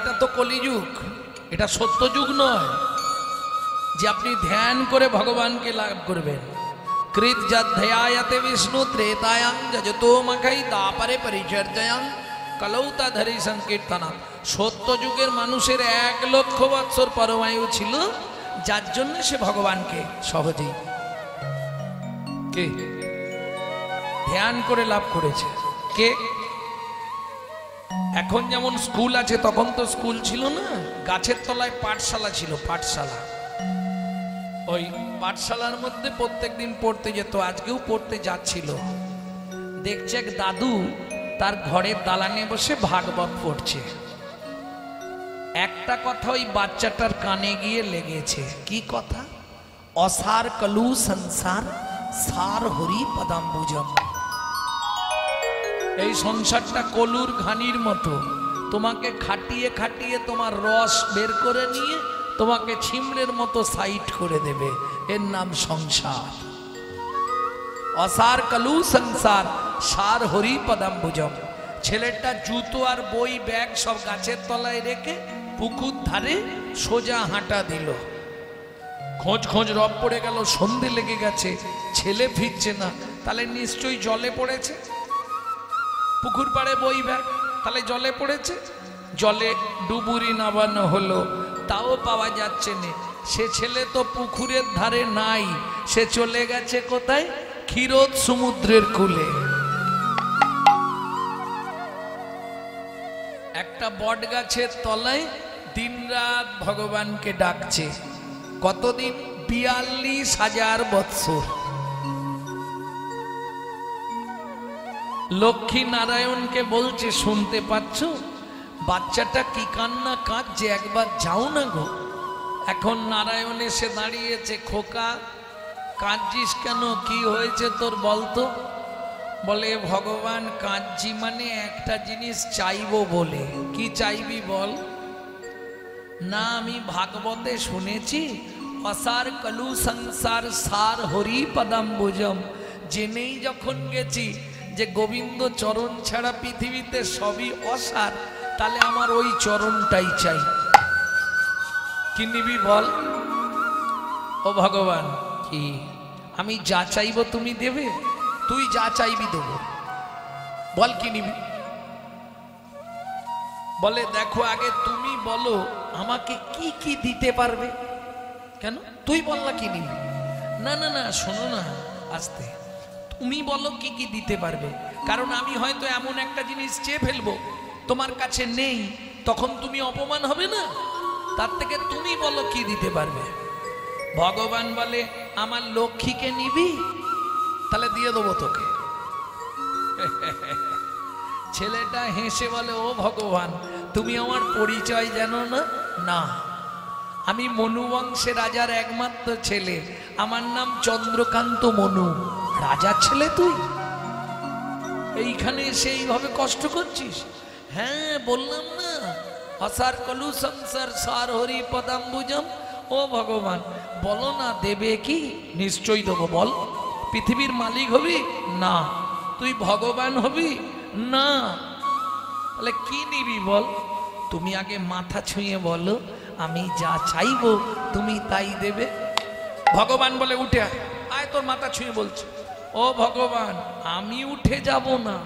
এটা তো কলিযুগ, এটা সত্যযুগ নয় যে আপনি ধ্যান করে ভগবানকে লাভ করবেন। কৃত যধ্যায়াতে বিষ্ণু ত্রেতায়াং যজতো মখাই দাপরে পরিচর্যাং কলৌতা ধরি সংকীর্তনা। সত্যযুগের মানুষের 1 লক্ষ বৎসর পরমায়ু ছিল, যার জন্য সে ভগবানকে সহজেই কে ধ্যান করে লাভ করেছে। কে? এখন যেমন স্কুল আছে, তখন তো স্কুল ছিল না, গাছের তলায় পাঠশালা ছিল। পাঠশালা, ওই পাঠশালার মধ্যে প্রত্যেকদিন পড়তে যেত, আজকেও পড়তে যাচ্ছিল। দেখছে এক দাদু তার ঘরের দালানে বসে ভাগবত পড়ছে। একটা কথা ওই বাচ্চাটার কানে গিয়ে লেগেছে। কি কথা? অসার কলু সংসার সার হরি পদাম্বুজম। এই সংসারটা কলুর ঘানির মতো, তোমাকে খাটিয়ে খাটিয়ে তোমার রস বের করে নিয়ে তোমাকে ছিমড়ের মতো সাইড করে দেবে। এর নাম সংসার। অসার কলু সংসার সার হরি পদাম্বুজম। ছেলেটা জুতো আর বই ব্যাগ সব গাছের তলায় রেখে পুকুর ধারে সোজা হাঁটা দিল। খোঁজ খোঁজ রব পড়ে গেল, সন্ধে লেগে গেছে, ছেলে ফিরছে না। তাহলে নিশ্চয়ই জলে পড়েছে। পুকুর পাড়ে বই ব্যাগ, তাহলে জলে পড়েছে। জলে ডুবুরি নামানো হলো, তাও পাওয়া যাচ্ছে না। সে ছেলে তো পুকুরের ধারে নাই, সে চলে গেছে কোথায়? ক্ষীরোদ সমুদ্রের কূলে। একটা বট গাছের তলায় দিনরাত ভগবানকে ডাকছে। কতদিন? 42,000 বৎসর। লক্ষ্মী নারায়ণকে বলছে, শুনতে পাচ্ছ বাচ্চাটা কি কান্না কাঁদছে, একবার যাও না গো। এখন নারায়ণ এসে দাঁড়িয়েছে। খোকা, কাঁদছিস কেন? কি হয়েছে তোর বলতো? বলে, ভগবান কাঁদছি মানে একটা জিনিস চাইবো বলে। কি চাইবি বল? না, আমি ভাগবতে শুনেছি অসার কলু সংসার সার হরি পদাম্বুজম। জেনেই যখন গেছি যে গোবিন্দ চরণ ছাড়া পৃথিবীতে সবই অসার, তাহলে আমার ওই চরণটাই চাই। কি নিবি বল? ও ভগবান, কি আমি যা চাইবো তুমি দেবে? তুই যা চাইবি দেবো, বল কি নিবি? বলে, দেখো আগে তুমি বলো আমাকে কি কি দিতে পারবে। কেন? তুই বললা কি নিবি? না না না, শোনো না, আস্তে। তুমি বলো কি কি দিতে পারবে, কারণ আমি হয়তো এমন একটা জিনিস চেয়ে ফেলবো তোমার কাছে নেই, তখন তুমি অপমান হবে না? তার থেকে তুমি বলো কি দিতে পারবে। ভগবান বলে, আমার লক্ষ্মীকে নিবি? তাহলে দিয়ে দেবো তোকে। ছেলেটা হেসে বলে, ও ভগবান, তুমি আমার পরিচয় জানো না? না, আমি মনু বংশে রাজার একমাত্র ছেলে, আমার নাম চন্দ্রকান্ত মনু। রাজার ছেলে তুই, এইখানে এসে এইভাবে কষ্ট করছিস? হ্যাঁ, বললাম না অসার কলু সংসার সার হরি পদাম্বুজম। ও ভগবান, বলো না দেবে কি? নিশ্চয়ই দেবো, বল। পৃথিবীর মালিক হবি? না। তুই ভগবান হবি? না। তাহলে কি নিবি বল? তুমি আগে মাথা ছুঁয়ে বলো, আমি যা চাইবো তুমি তাই দেবে। ভগবান বলে, উঠে আয়। আয়, তোর মাথা ছুঁয়ে বলছে। ও ভগবান, আমি উঠে যাব না,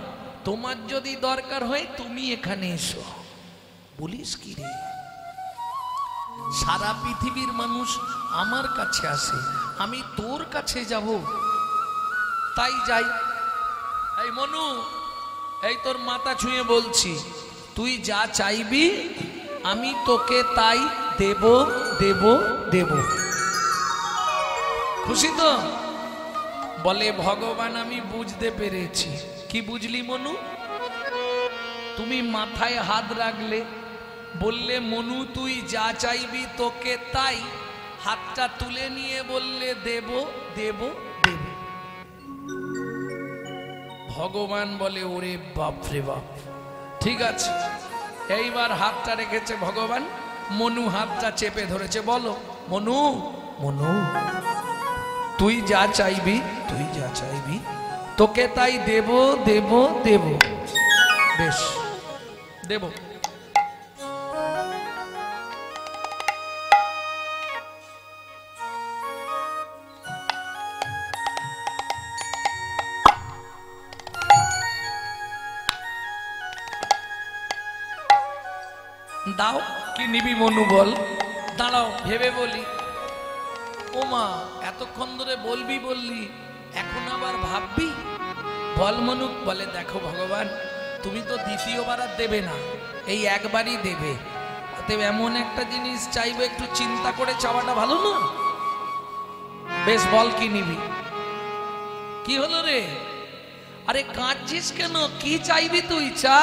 তোমার যদি দরকার হয় তুমি এখানে এসো। বলিস কি রে? সারা পৃথিবীর মানুষ আমার কাছে আসে, আমি তোর কাছে যাব? তাই যাই। এই মনু, এই তোর মাথা ছুঁয়ে বলছি, তুই যা চাইবি আমি তোকে তাই দেব দেব দেব। খুশি তো? বলে, ভগবান আমি বুঝতে পেরেছি। কি বুঝলি মনু? তুমি মাথায় হাত রাখলে, বললে মনু তুই যা চাইবি তোকে তাই, হাতটা তুলে নিয়ে বললে দেব দেব দেব। ভগবান বলে, ওরে বাপ রে বাপ, ঠিক আছে। এইবার হাতটা রেখেছে ভগবান, মনু হাতটা চেপে ধরেছে। বলো মনু, মনু তুই যা চাইবি, তুই যা চাইবি তোকে তাই দেব দেব দেব। বেশ, দেব। দাও, কি নিবি মনু বল? দাঁড়াও ভেবে বলি। ও মা, এতক্ষণ ধরে বলবি বললি, এখন আবার ভাববি? বল মনু। বলে দেখো ভগবান, তুমি তো দ্বিতীয়বার আর দেবে না, এই একবারই দেবে। অতএব এমন একটা জিনিস চাইবো, একটু চিন্তা করে চাওয়াটা ভালো না? বেশ, বল কি নিবি? কি হলো রে? আরে কাঁদছিস কেন? কি চাইবি তুই? চা।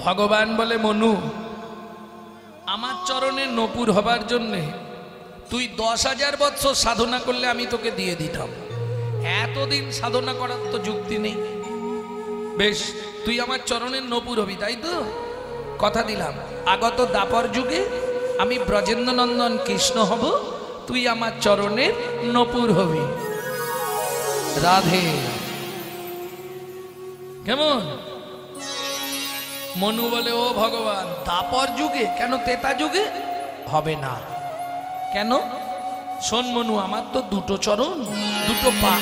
ভগবান বলে মনু, আমার চরণে নপুর হবার জন্যে তুই 10,000 বৎসর সাধনা করলে আমি তোকে দিয়ে দিতাম। এতদিন সাধনা করার তো যুক্তি নেই। বেশ, তুই আমার চরণের নপুর হবি, তাই তো? কথা দিলাম, আগত দাপর যুগে আমি ব্রজেন্দ্র নন্দন কৃষ্ণ হব, তুই আমার চরণের নপুর হবি। রাধে। কেমন? মনু বলে ও ভগবান, দাপর যুগে কেন, তেতা যুগে হবে না কেন? শোন মনু, আমার তো দুটো চরণ, দুটো পা।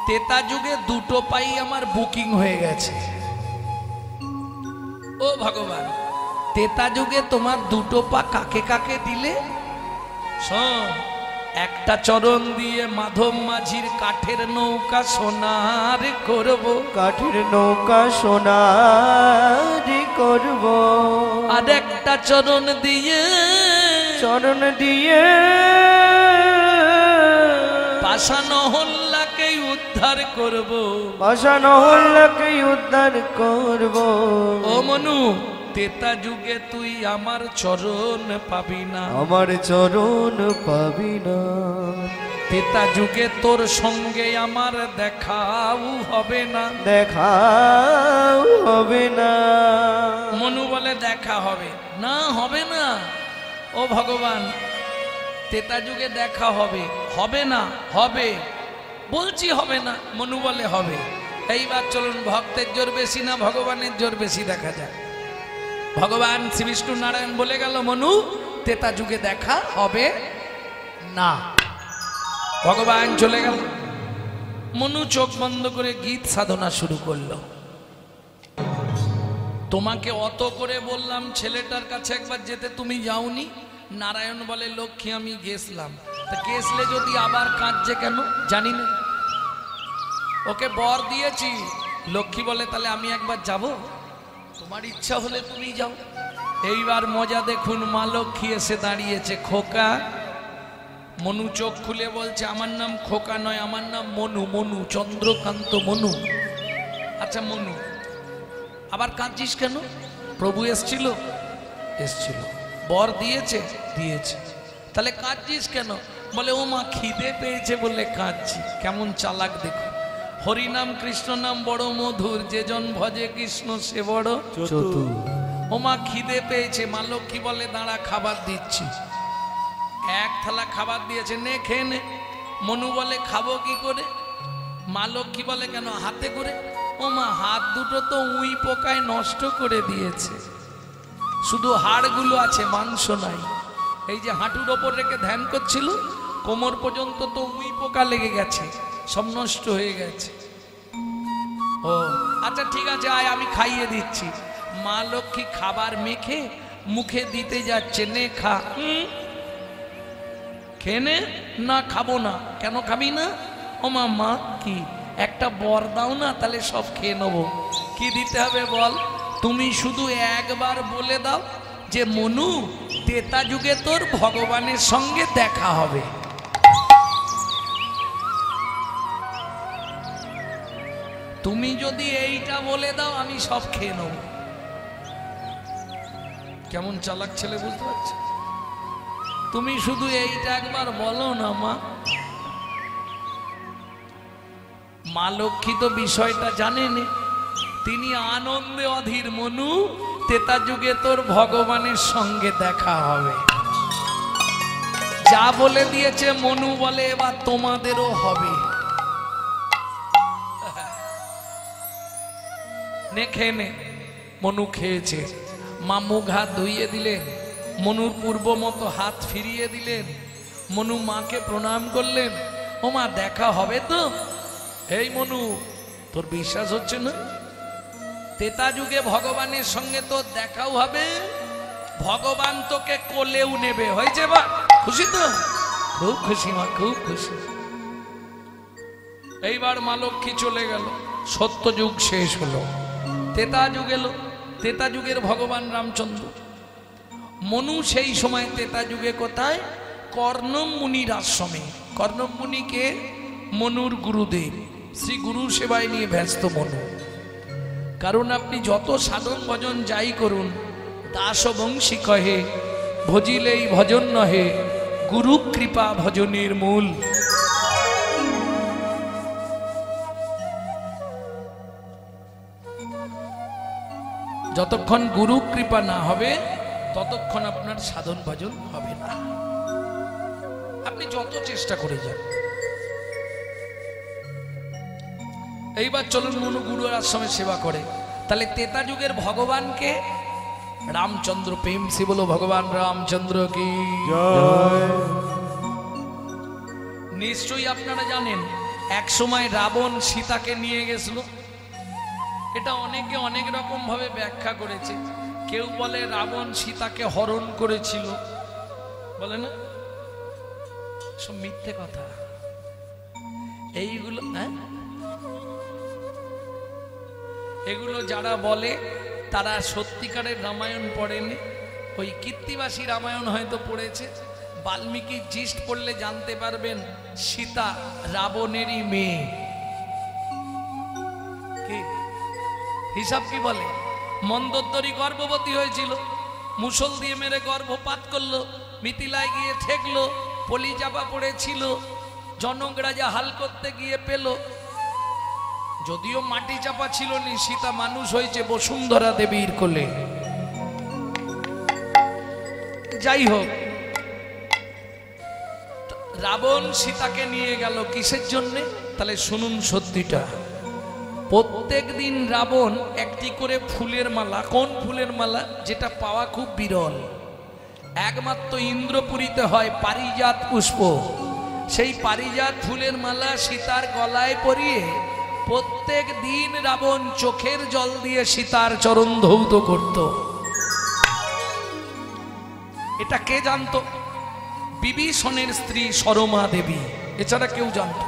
তেতা যুগে দুটো পাই আমার বুকিং হয়ে গেছে। ও ভগবান, তেতা যুগে তোমার দুটো পা কাকে কাকে দিলে? শোন, একটা চরণ দিয়ে মাধব মাঝির কাঠের নৌকা সোনার করব, কাঠের নৌকা সোনার করব। আর একটা চরণ দিয়ে পাষাণ হল্লাকে উদ্ধার করব, পাষাণ হল্লাকে উদ্ধার করব। ও মনু, তেতা যুগে তুই আমার চরণ পাবি না, আমার চরণ পাবি না। তেতা যুগে তোর সঙ্গে আমার দেখাও হবে না, দেখাও হবে না। মনু বলে দেখা হবে না, হবে না। ও ভগবান, তেতা যুগে দেখা হবে, হবে না, হবে বলছি, হবে না। মনু বলে হবে। এইবার চলুন, ভক্তের জোর বেশি না ভগবানের জোর বেশি দেখা যায়। ভগবান শ্রী বিষ্ণু নারায়ণ বলে গেল, মনু তেতা যুগে দেখা হবে না। ভগবান চলে গেল। মনু চোখ বন্ধ করে গীত সাধনা শুরু করলো। তোমাকে অত করে বললাম ছেলেটার কাছে একবার যেতে, তুমি যাওনি। নারায়ণ বলে, লক্ষ্মী আমি গেছিলাম। তা গেছলে যদি আবার কাঁদছে কেন? জানি না, ওকে বর দিয়েছি। লক্ষ্মী বলে, তাহলে আমি একবার যাব? তোমার ইচ্ছা হলে তুমি যাও। এইবার মজা দেখুন, মা লক্ষ্মী এসে দাঁড়িয়েছে। খোকা। মনু চোখ খুলে বলছে, আমার নাম খোকা নয়, আমার নাম মনু, মনু চন্দ্রকান্ত মনু। আচ্ছা মনু, আবার কাঁদছিস কেন? প্রভু এসছিল? এসছিল। বর দিয়েছে? দিয়েছে। তাহলে কাঁদছিস কেন? বলে, ও মা খিদে পেয়েছে বলে কাঁদছি। কেমন চালাক দেখো। হরিনাম কৃষ্ণ নাম বড় মধুর, যে জন ভজে কৃষ্ণ সে বড় চতুর। ও মা খিদে পেয়েছে। মা লক্ষ্মী বলে, দাঁড়া খাবার দিচ্ছি। এক থালা খাবার দিয়েছে, নে খেয়ে নে। মনু বলে, খাবো কি করে? মা লক্ষ্মী বলে, কেন হাতে করে? ও মা, হাত দুটো তো উই পোকায় নষ্ট করে দিয়েছে, শুধু হাড়গুলো আছে, মাংস নাই। এই যে হাঁটুর ওপর রেখে ধ্যান করছিল, কোমর পর্যন্ত তো উই পোকা লেগে গেছে, সব নষ্ট হয়ে গেছে। ও আচ্ছা ঠিক আছে, আয় আমি খাইয়ে দিচ্ছি। মা লক্ষ্মী খাবার মেখে মুখে দিতে যাচ্ছে, নে খা। খেয়ে নে। না খাবো না। কেন খাবি না? ও মা, মা কি একটা বর দাও না, তাহলে সব খেয়ে নেবো। কি দিতে হবে বল? তুমি শুধু একবার বলে দাও যে মনু তেতা যুগে তোর ভগবানের সঙ্গে দেখা হবে। তুমি যদি এইটা বলে দাও, আমি সব খেয়ে নেব। কেমন চালাক ছেলে, বুঝতে পারছো? তুমি শুধু এইটা একবার বলো না মা। মা লক্ষ্মী তো বিষয়টা জানেনি, তিনি আনন্দে অধীর। মনু তেতা যুগে তোর ভগবানের সঙ্গে দেখা হবে। যা বলে দিয়েছে মনু বলে, এবার তোমাদেরও হবে। নে খেয়ে নে। মনু খেয়েছে। মা মুখ হাত ধুইয়ে দিলেন, মনুর পূর্ব মতো হাত ফিরিয়ে দিলেন। মনু মাকে প্রণাম করলেন। ও মা, দেখা হবে তো? এই মনু, তোর বিশ্বাস হচ্ছে না? তেতা যুগে ভগবানের সঙ্গে তো দেখাও হবে, ভগবান তোকে কোলেও নেবে। হয়েছে বা খুশি তো? খুব খুশি মা, খুব খুশি। এইবার মা লক্ষ্মী চলে গেল, সত্য যুগ শেষ হলো, তেতা যুগ এলো। তেতা যুগের ভগবান রামচন্দ্র। মনু সেই সময় তেতা যুগে কোথায়? কর্ণম মুনির আশ্রমে। কর্ণম মুনিকে মনুর গুরুদেব, শ্রী গুরু সেবায় নিয়ে ব্যস্ত মনু। কারণ আপনি যত সাধন ভজন যাই করুন, দাস বংশী কহে ভজিলেই ভজন নহে, গুরু কৃপা ভজনের মূল। যতক্ষণ গুরু কৃপা না হবে ততক্ষণ আপনার সাধন ভজন হবে না, আপনি যত চেষ্টা করে যান। এইবার চলুন মনু গুরুর আশ্রমে সেবা করে। তাহলে তেতা যুগের ভগবানকে রামচন্দ্র, প্রেম সে বলো ভগবান রামচন্দ্র কি জয়। নিশ্চয়ই আপনারা জানেন এক সময় রাবণ সীতাকে নিয়ে গেছিল। এটা অনেকে অনেক রকম ভাবে ব্যাখ্যা করেছে। কেউ বলে রাবণ সীতাকে হরণ করেছিল, বলে না, সব মিথ্যে কথা এইগুলো। এগুলো যারা বলে তারা সত্যিকারের রামায়ণ পড়েনি, ওই কীর্তিবাসী রামায়ণ হয়তো পড়েছে। বাল্মীকি জিস্ট পড়লে জানতে পারবেন সীতা রাবণেরই মেয়ে। কি হিসাব কি বলে? মন্দোদরী গর্ভবতী হয়েছিল, মুসল দিয়ে মেরে গর্ভপাত করলো, মিথিলায় গিয়ে ঠেকলো, পলি চাপা পড়েছিল, জনক রাজা হাল করতে গিয়ে পেল। যদিও মাটি চাপা ছিল নি, সীতা মানুষ হয়েছে বসুন্ধরা দেবীর কোলে। যাই হোক, রাবণ সীতাকে নিয়ে গেল কিসের জন্যে? তাহলে শুনুন সত্যিটা। প্রত্যেক দিন রাবণ একটি করে ফুলের মালা, কোন ফুলের মালা? যেটা পাওয়া খুব বিরল, একমাত্র ইন্দ্রপুরীতে হয়, পারিজাত পুষ্প। সেই পারিজাত ফুলের মালা সীতার গলায় পরিয়ে প্রত্যেক দিন রাবণ চোখের জল দিয়ে সীতার চরণ ধৌত করত। এটা কে জানতো? বিভীষণের স্ত্রী সরমা দেবী, এছাড়া কেউ জানত।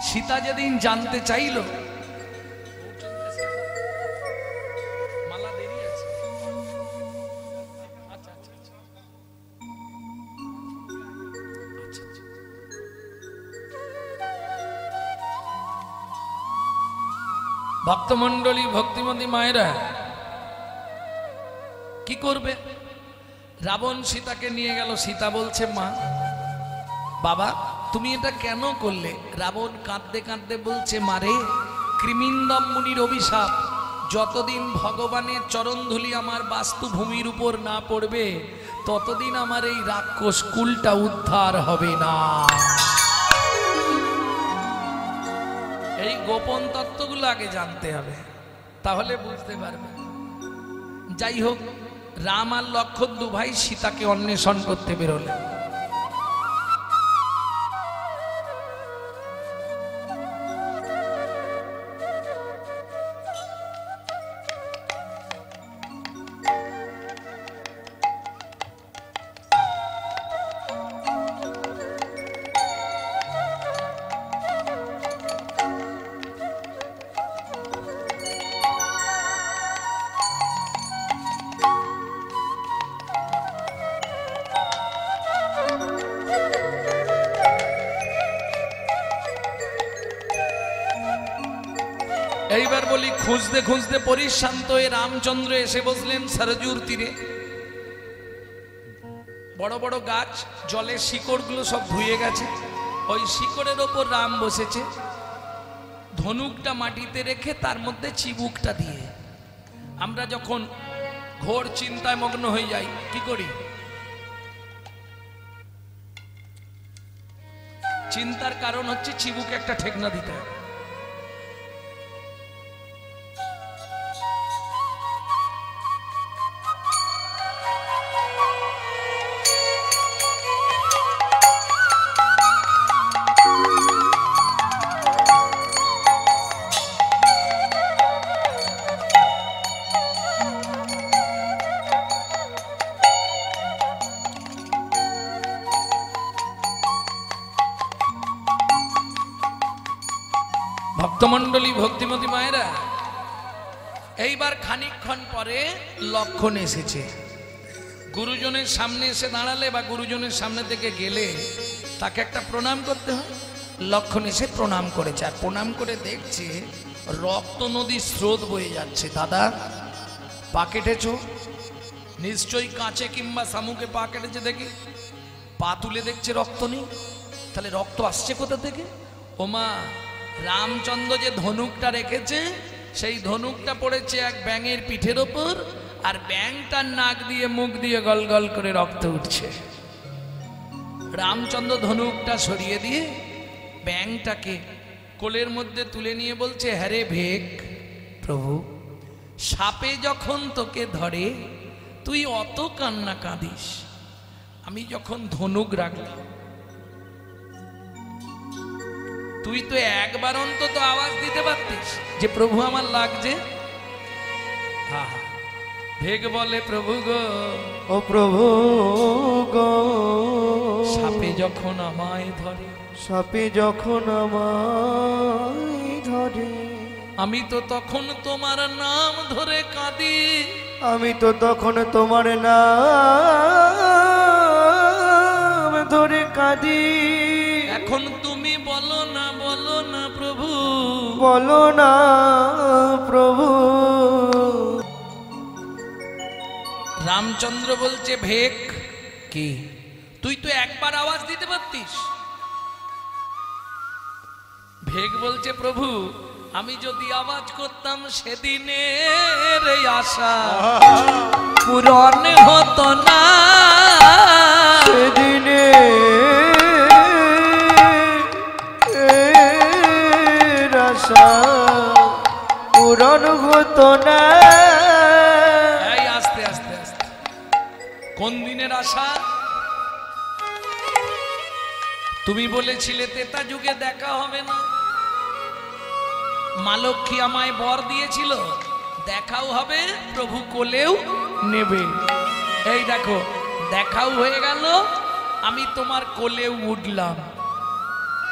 সীতা যেদিন জানতে চাইল, মালা দেরি আছে, আচ্ছা আচ্ছা আচ্ছা, ভক্তমণ্ডলী, ভক্তিমতী মায়েরা কি করবে? রাবণ সীতাকে নিয়ে গেল। সীতা বলছে, মা বাবা তুমি এটা কেন করলে? রাবণ কাঁদতে কাঁদতে বলছে, মারে কৃমিন্দম মুনির অভিশাপ, যতদিন ভগবানের চরণধুলি আমার বাস্তুভূমির উপর না পড়বে ততদিন আমার এই রাক্ষস কুলটা উদ্ধার হবে না। এই গোপন তত্ত্বগুলো আগে জানতে হবে, তাহলে বুঝতে পারবে। যাই হোক, রাম আর লক্ষ্মণ দু ভাই সীতাকে অন্বেষণ করতে বেরোলেন। এইবার বলি, খুঁজতে খুঁজতে পরিশান্ত হয়ে রামচন্দ্র এসে বসলেন সরজুর তীরে। বড় বড় গাছ, জলের শিকড়গুলো সব ধুয়ে গেছে, ওই শিকড়ের ওপর রাম বসেছে, ধনুকটা মাটিতে রেখে তার মধ্যে চিবুকটা দিয়ে। আমরা যখন ঘোর চিন্তায় মগ্ন হয়ে যাই কি করি? চিন্তার কারণ হচ্ছে চিবুকে একটা ঠেকনা দিতে হয়। বলি ভক্তিমতী মায়েরা, এইবার খানিকক্ষণ পরে লক্ষণ এসেছে। গুরুজনের সামনে এসে দাঁড়ালে বা গুরুজনের সামনে থেকে গেলে তাকে একটা প্রণাম করতে হয়। লক্ষণ এসে প্রণাম করেছে, আর প্রণাম করে দেখছে রক্ত নদীর স্রোত বয়ে যাচ্ছে। দাদা, পা কেটেছ? নিশ্চয়ই কাঁচে কিংবা শামুকে পা কেটেছে। দেখি পা তুলে দেখছে রক্ত নেই। তাহলে রক্ত আসছে কোথা থেকে? ওমা, রামচন্দ্র যে ধনুকটা রেখেছে সেই ধনুকটা পড়েছে এক ব্যাঙের পিঠের ওপর, আর ব্যাঙটার নাক দিয়ে মুখ দিয়ে গল গল করে রক্ত উঠছে। রামচন্দ্র ধনুকটা সরিয়ে দিয়ে ব্যাঙটাকে কোলের মধ্যে তুলে নিয়ে বলছে, হ্যাঁ রে ভেক, প্রভু সাপে যখন তোকে ধরে তুই অত কান্না কাঁদিস, আমি যখন ধনুক রাখলাম তুই তো একবার অন্তত আওয়াজ দিতে পারতিস যে প্রভু আমার লাগছে। হ্যাঁ, ভেগ বলে, প্রভু গো, ও প্রভু গো, সাপে যখন আমায় ধরে, সাপে যখন আমায় ধরে, আমি তো তখন তোমার নাম ধরে কাঁদি, আমি তো তখন তোমার নাম ধরে কাঁদি। এখন তুমি বলো না, বলো না প্রভু, বলো না প্রভু। রামচন্দ্র বলছে, ভেক কি, তুই তো একবার আওয়াজ দিতে পারতিস। ভেক বলছে, প্রভু আমি যদি আওয়াজ করতাম সেদিনের আশা পূরণ হতো না, সেদিনে আশা পূরণ হতো না। এই আস্তে আস্তে আস্তে, কোন দিনের আশা? তুমি বলেছিলে তেতা যুগে দেখা হবে না, মা লক্ষ্মী আমায় বর দিয়েছিল দেখাও হবে, প্রভু কোলেও নেবে। এই দেখো, দেখাও হয়ে গেল, আমি তোমার কোলেও উঠলাম।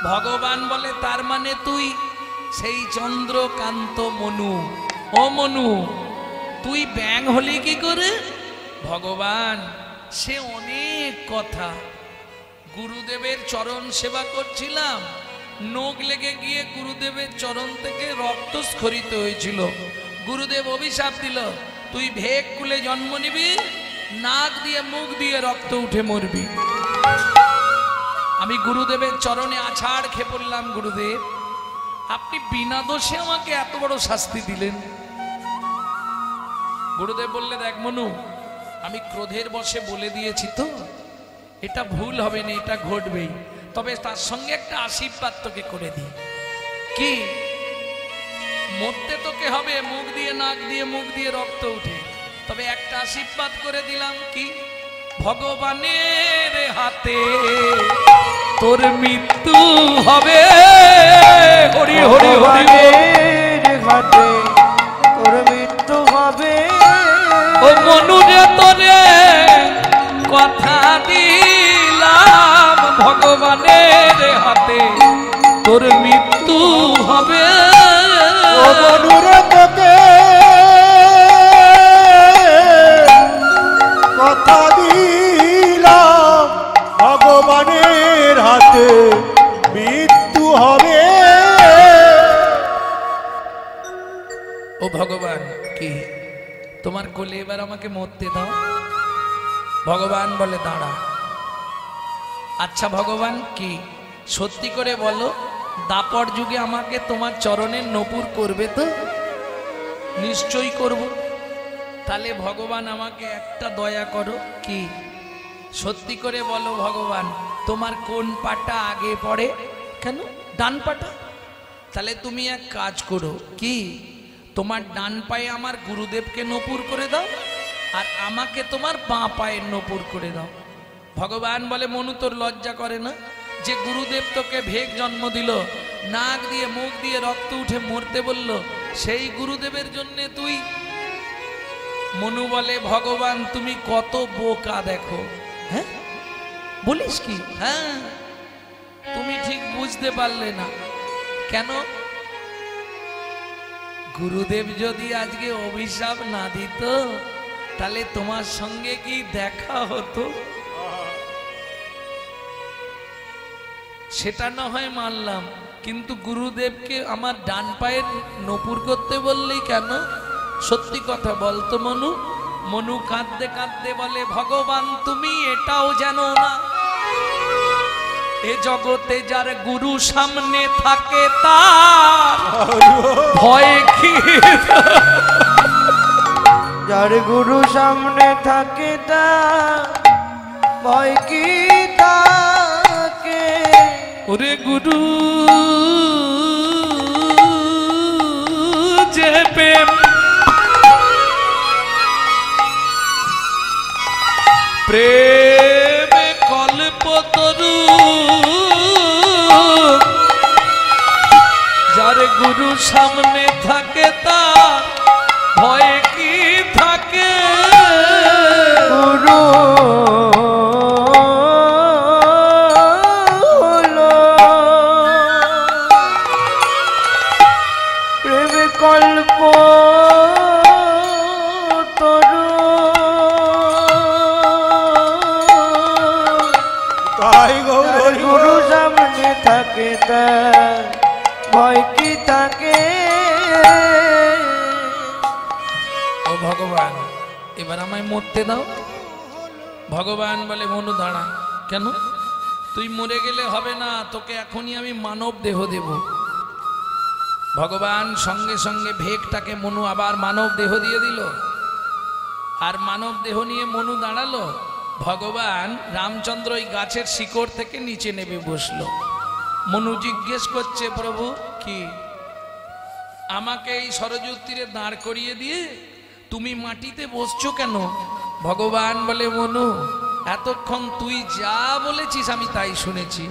ভগবান বলে, তার মানে তুই সেই চন্দ্রকান্ত মনু। ও মনু, তুই ব্যাং হলি কি করে? ভগবান সে অনেক কথা। গুরুদেবের চরণ সেবা করছিলাম, নখ লেগে গিয়ে গুরুদেবের চরণ থেকে রক্ত স্খলিত হয়েছিল। গুরুদেব অভিশাপ দিল, তুই ভেক কুলে জন্ম নিবি, নাক দিয়ে মুখ দিয়ে রক্ত উঠে মরবি। আমি গুরুদেবের চরণে আছাড় খেয়ে পড়লাম, গুরুদেব আপনি বিনা দোষে আমাকে এত বড় শাস্তি দিলেন। গুরুদেব বললে, দেখ মনু, আমি ক্রোধের বশে বলে দিয়েছি তো, এটা ভুল হবে না, এটা ঘটবেই, তবে তার সঙ্গে একটা আশীর্বাদ তোকে করে দিই। কি? মরতে তোকে হবে, মুখ দিয়ে নাক দিয়ে মুখ দিয়ে রক্ত উঠে, তবে একটা আশীর্বাদ করে দিলাম। কি? ভগবানের হাতে তোর মৃত্যু হবে। হরি হরি হরি, হাতে তোর মৃত্যু হবে। ও মনুরে তোরে কথা দিলাম, ভগবানের হাতে তোর মৃত্যু হবে। ও মনুরে তোকে কথা দিলাম, ভগবানের হাতে মৃত্যু হবে। ও ভগবান, কি তোমার কোলে এবার আমাকে মরতে দাও। ভগবান বলে, দাঁড়া। আচ্ছা ভগবান, কি সত্যি করে বলো, দাপর যুগে আমাকে তোমার চরণের নপুর করবে তো? নিশ্চয়ই করব। তাহলে ভগবান আমাকে একটা দয়া করো। কি? সত্যি করে বলো ভগবান, তোমার কোন পাটা আগে পড়ে? কেন? ডান পাটা। তাহলে তুমি এক কাজ করো, কি তোমার ডান পায়ে আমার গুরুদেবকে নপুর করে দাও, আর আমাকে তোমার বাঁ পায়ের নপুর করে দাও। ভগবান বলে, মনু তোর লজ্জা করে না যে গুরুদেব তোকে ভেগ জন্ম দিল, নাক দিয়ে মুখ দিয়ে রক্ত উঠে মরতে বলল, সেই গুরুদেবের জন্য তুই? মনু বলে, ভগবান তুমি কত বোকা দেখো। হ্যাঁ বলিস কি? হ্যাঁ, তুমি ঠিক বুঝতে পারলে না। কেন? গুরুদেব যদি আজকে অভিশাপ না দিত তাহলে তোমার সঙ্গে কি দেখা হতো? সেটা না হয় মানলাম, কিন্তু গুরুদেবকে আমার ডান পায়ের নপুর করতে বললেই কেন? সত্যি কথা বলতো মনু। মনু কাঁদতে কাঁদতে বলে, ভগবান তুমি এটাও জানো না এ জগতে যার গুরু সামনে থাকে তার ভয় কি? যার গুরু সামনে থাকে তার ভয় কি থাকে? ওরে গুরু যে প্রেম প্রেমে কল্পতরু, যার গুরু সামনে থাকে তার ভয় কি থাকে? গুরু হলো প্রেমে কল্প তরু, তাই গুরু সামনে থাকে তার ভয় কি থাকে? ও ভগবান এবার আমায় মরতে দাও। ভগবান বলে, মনু দাঁড়া। কেন? তুই মরে গেলে হবে না, তোকে এখনই আমি মানব দেহ দেব। ভগবান সঙ্গে সঙ্গে ভেকটাকে মনু আবার মানব দেহ দিয়ে দিল, আর মানব দেহ নিয়ে মনু দাঁড়ালো। ভগবান রামচন্দ্র ওই গাছের শিকড় থেকে নিচে নেমে বসলো। মনু জিজ্ঞেস করছে, প্রভু কি আমাকে এই সরযূর তীরে দাঁড় করিয়ে দিয়ে তুমি মাটিতে বসছো কেন? ভগবান বলে, মনু এতক্ষণ তুই যা বলেছিস আমি তাই শুনেছি,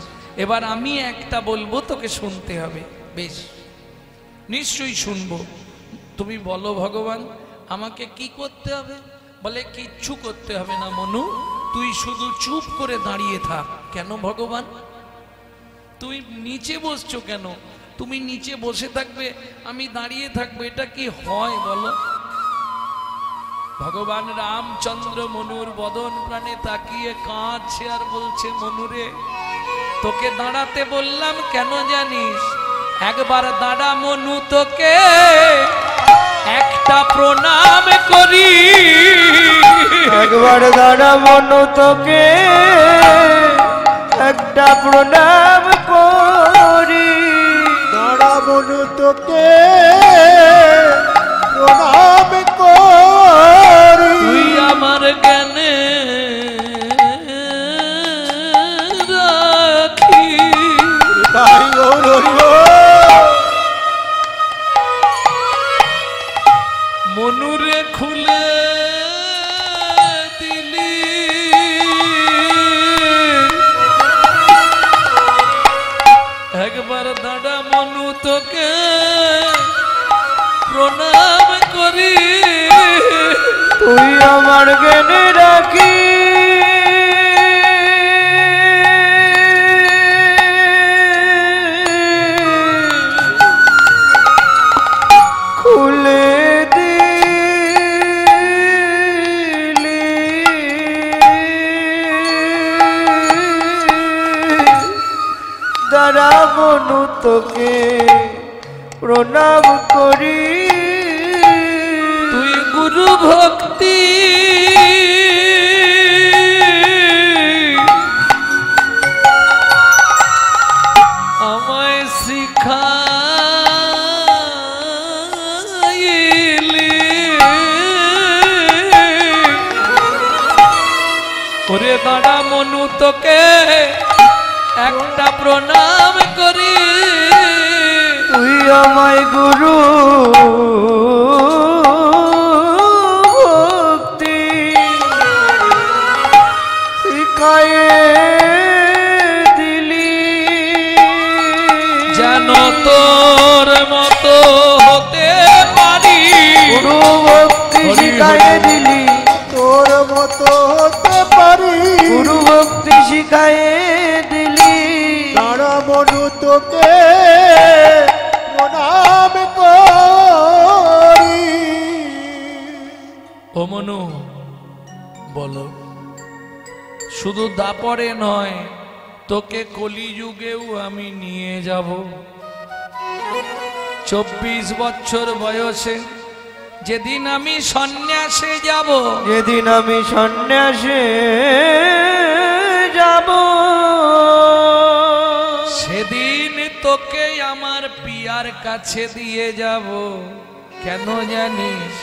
এবার আমি একটা বলবো তোকে শুনতে হবে। বেশ, নিশ্চয়ই শুনবো। তুমি বলো ভগবান আমাকে কি করতে হবে? বলে, কিচ্ছু করতে হবে না মনু, তুই শুধু চুপ করে দাঁড়িয়ে থাক। কেন ভগবান? তুই নিচে বসছো কেন? তুমি নিচে বসে থাকবে, আমি দাঁড়িয়ে থাকবো, এটা কি হয় বলো? ভগবান রামচন্দ্র মনুর বদন প্রাণে তাকিয়ে কাঁদছে আর বলছে, মনুরে তোকে দাঁড়াতে বললাম কেন জানিস? একবার দাঁড়া মনু, তোকে একটা প্রণাম করি। একবার দাঁড়া মনু, তোকে একটা প্রণাম করি। দাঁড়া মনু, তোকে প্রণাম করি। তুই আমার জ্ঞানে রাখি। তাই মনুরে খুলে দিলি, একবার দাঁড়া মনু, তোকে প্রণাম করি। তুই আমার জ্ঞানে রাখি। খুলে দিলি দাঁড়া মনু, তোকে প্রণাম করি। তুই গুরু ভক্তি আমায় শিখাইলি। ওরে দাঁড়া মনু, তোকে একটা প্রণাম করি। তুই আমায় গুরু ভক্তি শিখায়ে দিলি। যেন তোর মতো হতে পারি। গুরু ভক্তি শিখায়ে দিলি, তোর মতো হতে পারি। গুরু ভক্তি শিখায়ে দিলি। দাঁড়া মনু, তোকে প্রণাম করি। ও মনু বলো, শুধু দাপরে নয়, তোকে কলিযুগেও আমি নিয়ে যাব। 24 বছর বয়সে যেদিন আমি সন্ন্যাসে যাব, যেদিন আমি সন্ন্যাসে যাব, সেদিন তোকে আমার পিয়ার কাছে দিয়ে যাব। কেন জানিস?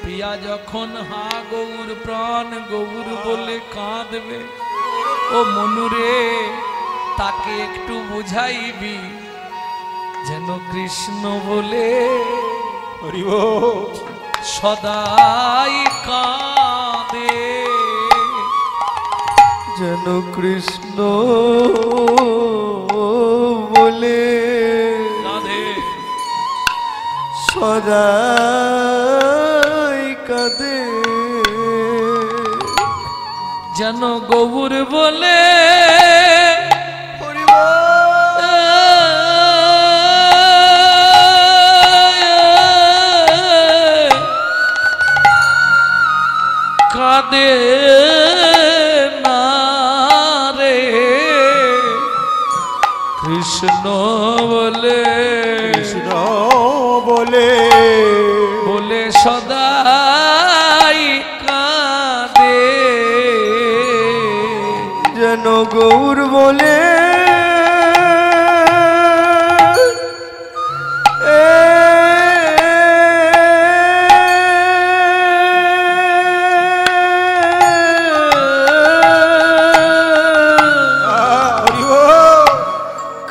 পিয়া যখন হা গৌর প্রাণ গৌর বলে কাঁদবে, ও মনুরে তাকে একটু বুঝাইবি যেন কৃষ্ণ বলে সদাই কাঁদে, যেন কৃষ্ণ বলে কাঁদে। সদাই কাঁদে, যেন গৌর বলে কাঁদে না রে কৃষ্ণ বলে, কৃষ্ণ বলে বলে সদাই কাঁদে, যেন গৌর বলে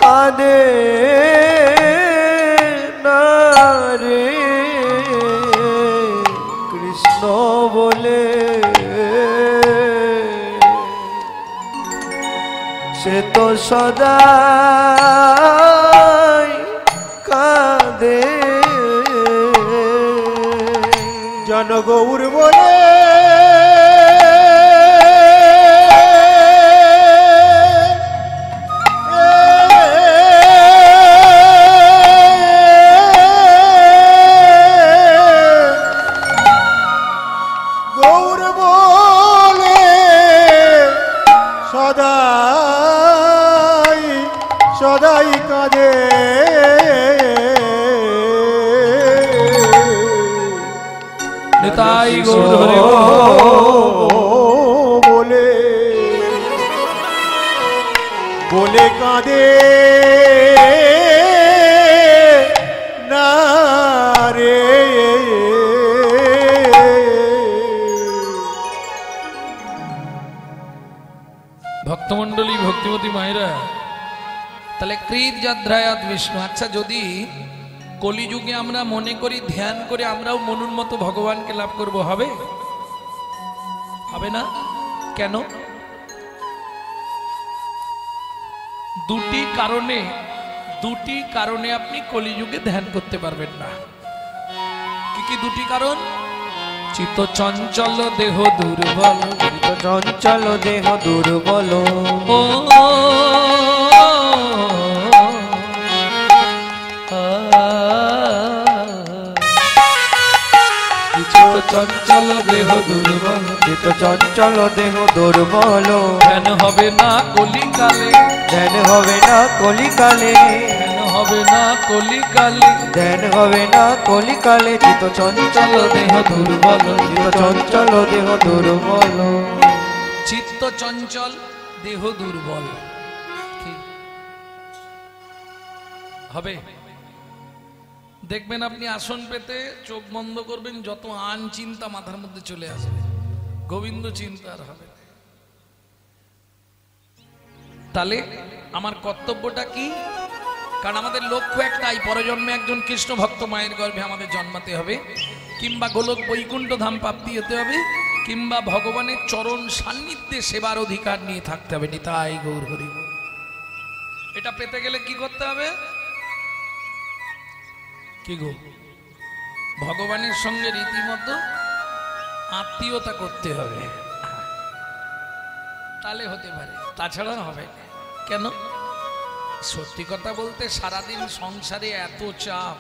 কাঁদে না রে কৃষ্ণ বলে, সে তো সদাই কাঁদে, জনগৌর বলে গৌর বলে সদাই সদাই কাঁদে, নিতাই গৌর হরি বলে বলে কাঁদে না রে। ভক্তমণ্ডলী ভক্তিমতী মায়েরা, তাহলে কৃত যাদ্রায়াত বিষ্ণু। আচ্ছা, যদি কলিযুগে আমরা মনে করি ধ্যান করে আমরাও মনুর মতো ভগবানকে লাভ করব, হবে? হবে না। কেন? দুটি কারণে আপনি কলিযুগে ধ্যান করতে পারবেন না। কি কি দুটি কারণ? চিত্ত চঞ্চল দেহ দুর্বল, চিত্ত চঞ্চল দেহ দুর্বল, ও চিত্ত চঞ্চল দেহ দুর্বল, চিত্ত চঞ্চল দেহ দুর্বল, ধ্যান হবে না কলিকালে, ধ্যান হবে না কলিকালে, ধ্যান হবে না কলিকালে, ধ্যান হবে না কলিকালে, চিত্ত চঞ্চল দেহ দুর্বল, চিত্ত চঞ্চল দেহ দুর্বল, চিত্ত চঞ্চল দেহ দুর্বল। কি হবে? দেখবেন আপনি আসন পেতে চোখ বন্ধ করবেন, যত আন চিন্তা মাথার মধ্যে চলে আসবে, গোবিন্দ চিন্তা আর হবে না। তাহলে আমার কর্তব্যটা কি? কারণ আমাদের লক্ষ্য একটাই, পরজন্মে একজন কৃষ্ণ ভক্ত মায়ের গর্ভে আমাদের জন্মাতে হবে, কিংবা গোলক বৈকুণ্ঠ ধাম প্রাপ্তি হতে হবে, কিংবা ভগবানের চরণ সান্নিধ্যে সেবার অধিকার নিয়ে থাকতে হবে। নিতাই গৌর হরি। এটা পেতে গেলে কি করতে হবে? কি গো? ভগবানের সঙ্গে রীতিমতো আত্মীয়তা করতে হবে, তাহলে হতে পারে, তাছাড়া হবে না। কেন? সত্যি কথা বলতে সারাদিন সংসারে এত চাপ,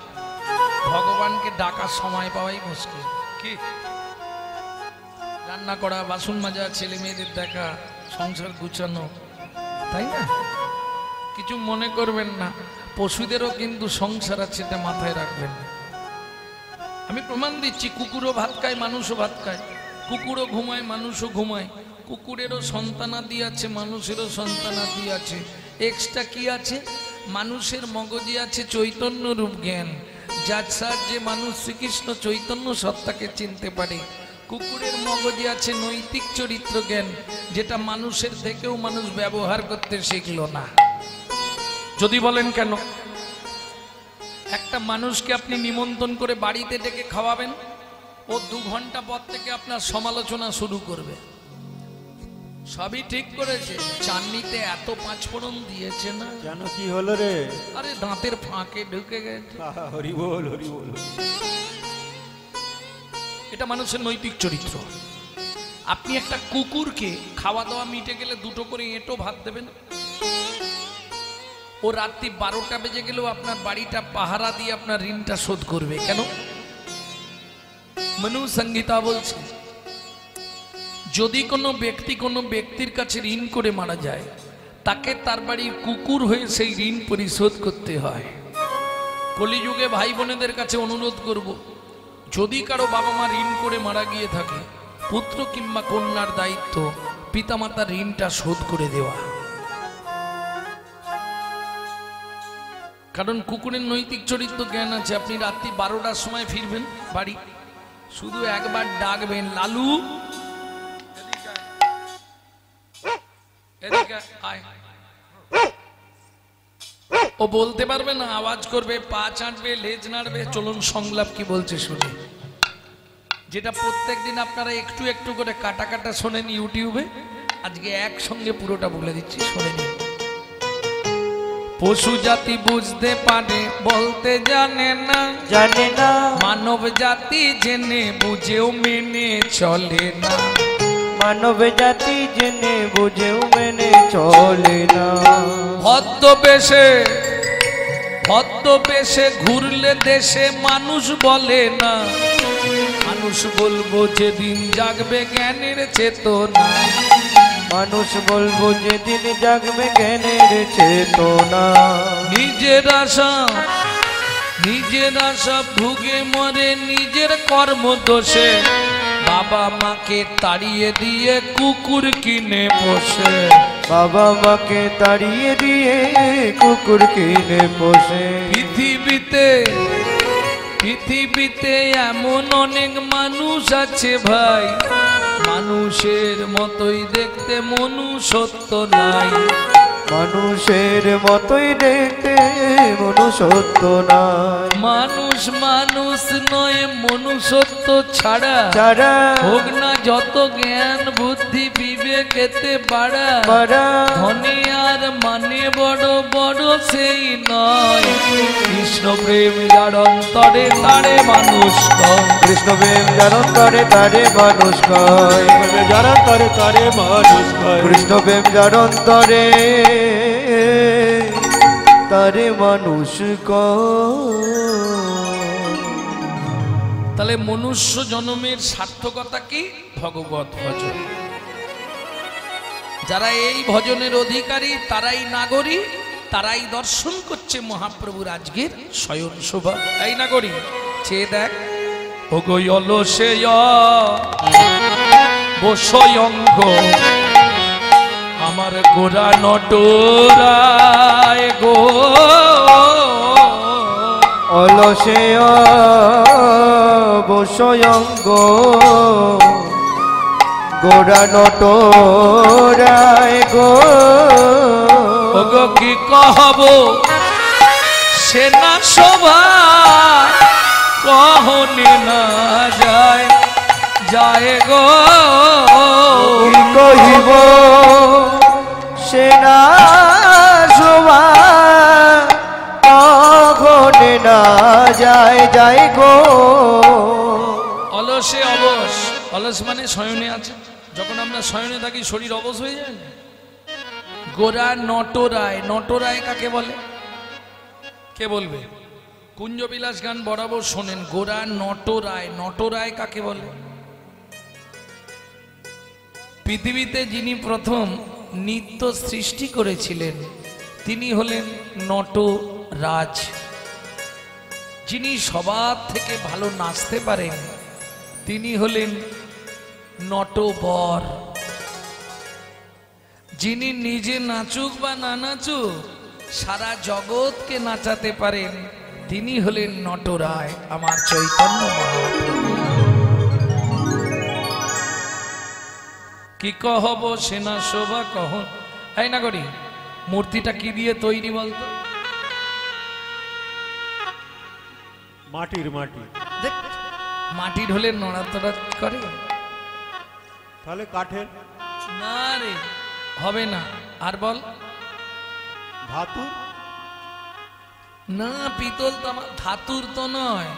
ভগবানকে ডাকার সময় পাওয়াই মুশকিল। কি রান্না করা, বাসন মাজা, ছেলে মেয়েদের দেখা, সংসার গুছানো, তাই না? কিছু মনে করবেন না, পশুদেরও কিন্তু সংসার আছে, এটা মাথায় রাখবেন। আমি প্রমাণ দিচ্ছি, কুকুরও ভাত খায়, মানুষও ভাত খায়, কুকুরও ঘুমায়, মানুষও ঘুমায়, কুকুরেরও সন্তানাদি আছে, মানুষেরও সন্তানাদি আছে। এক্সট্রা কি আছে? মানুষের মগজে আছে চৈতন্য রূপ জ্ঞান, যার সাহায্যে মানুষ শ্রীকৃষ্ণ চৈতন্য সত্তাকে চিনতে পারে। কুকুরের মগজে আছে নৈতিক চরিত্র জ্ঞান, যেটা মানুষের থেকেও মানুষ ব্যবহার করতে শিখল না। যদি বলেন কেন? একটা মানুষকে আপনি নিমন্ত্রণ করে বাড়িতে ডেকে খাওয়াবেন, ও 2 ঘন্টা পর থেকে আপনার সমালোচনা শুরু করবে। সবই ঠিক করেছে, চাটনিতে এত 5 ফোড়ন দিয়েছে না, কেন কি হলো রে? আরে দাঁতের ফাঁকে ঢুকে গেছে। হরি বল, হরি বল। এটা মানুষের নৈতিক চরিত্র। আপনি একটা কুকুরকে খাওয়া দাওয়া মিটে গেলে 2টো করে এঁটো ভাত দেবেন, ও রাত্রি 12টা বেজে গেলেও আপনার বাড়িটা পাহারা দিয়ে আপনার ঋণটা শোধ করবে। কেন? মনু সংহিতা বলছে, যদি কোনো ব্যক্তি কোনো ব্যক্তির কাছে ঋণ করে মারা যায়, তাকে তার বাড়ির কুকুর হয়ে সেই ঋণ পরিশোধ করতে হয়। কলিযুগে ভাই বোনেদের কাছে অনুরোধ করব, যদি কারো বাবা মা ঋণ করে মারা গিয়ে থাকে, পুত্র কিংবা কন্যার দায়িত্ব পিতামাতার ঋণটা শোধ করে দেওয়া। কারণ কুকুরের নৈতিক চরিত্র জ্ঞান আছে। আপনি রাত্রি 12টার সময় ফিরবেন বাড়ি, শুধু একবার ডাকবেন, লালু এদিকে আয়। ও বলতে পারবে না, আওয়াজ করবে, পা চাটবে, লেজ নাড়বে। চলুন সংলাপ কি বলছে শুনে, যেটা প্রত্যেকদিন আপনারা একটু একটু করে কাটা কাটা শোনেন ইউটিউবে, আজকে একসঙ্গে পুরোটা বলে দিচ্ছি, শুনে নিন। পশু জাতি বুঝতে পারে, বলতে জানে না, জানে না। মানব জাতি জেনে বুঝেও মেনে চলে না, মানব জাতি জেনে বুঝেও মেনে চলে না। ভদ্রবেশে ঘুরলে দেশে মানুষ বলে না, মানুষ বলবো যেদিন জাগবে জ্ঞানের চেতনা, মানুষ বলবো যেদিন জাগবে জ্ঞানের চেতনা। নিজের আশা ভুগে মরে নিজের কর্ম দোষে, বাবা মাকে তাড়িয়ে দিয়ে কুকুর কিনে বসে, বাবা মাকে তাড়িয়ে দিয়ে কুকুর কিনে পোষে। পৃথিবীতে এমন অনেক মানুষ আছে ভাই, মানুষের মতোই দেখতে মনুষ্যত্ব নাই, মানুষের মতোই দেখতে মনুষ্যত্ব নাই। মানুষ নয়, মনুষ্যত্ব ছাড়া হোক না যত জ্ঞান বুদ্ধি বিবেকেতে বাড়া, ধনী আর মানে বড় বড় সেই নয়, কৃষ্ণ প্রেম যার অন্তরে তারে মানুষ কয়, কৃষ্ণ প্রেম যার অন্তরে তারে মানুষ কয়, যার অন্তরে তারে মানুষ কয়, কৃষ্ণ প্রেম যার অন্তরে তারে মানুষ কয়। তাহলে মনুষ্য জন্মের সার্থকতা কি? ভগবত ভজন। যারা এই ভজনের অধিকারী, তারাই নাগরী, তারাই দর্শন করছে মহাপ্রভুর আজকের শয়ন শোভা। এই নাগরী চেয়ে দেখ, ও গো অলসে বসয়ঙ্গ আমার গোরা নটরায় গো, অলসে বসয়ঙ্গ গোরা নটরায় গো, ওগো কি কহব সেনা শোভা কহনে না যায় গো, কি কহিব সেনা শোভা কহনে না যায় গো। অলসে অবশ, অলস মানে শয়নে আছে। যখন আমরা শয়নে থাকি শরীর অবশ হয়ে যায় না। গোরা নটরায়, নটরায় কাকে বলে? কে বলবে? কুঞ্জবিলাস গান বরাবর শোনেন, গোরা নটরায়, নটরায় কাকে বলে? পৃথিবীতে যিনি প্রথম নৃত্য সৃষ্টি করেছিলেন তিনি হলেন নটরাজ। যিনি সবার থেকে ভালো নাচতে পারেন তিনি হলেন নটবর। যিনি নিজে নাচুক বা না নাচুক সারা জগৎকে নাচাতে পারেন তিনি হলেন নটরায় আমার চৈতন্য মহাপ্রভু। কি কহব সেনা শোভা কহ। তাই না করি মূর্তিটা কি দিয়ে তৈরি বলতো? মাটির। দেখ মাটির হলে নড়াচড়া করে, তাহলে কাঠের? না রে হবে না। আর বল ধাতু? না পিতল তামা ধাতুর তো নয়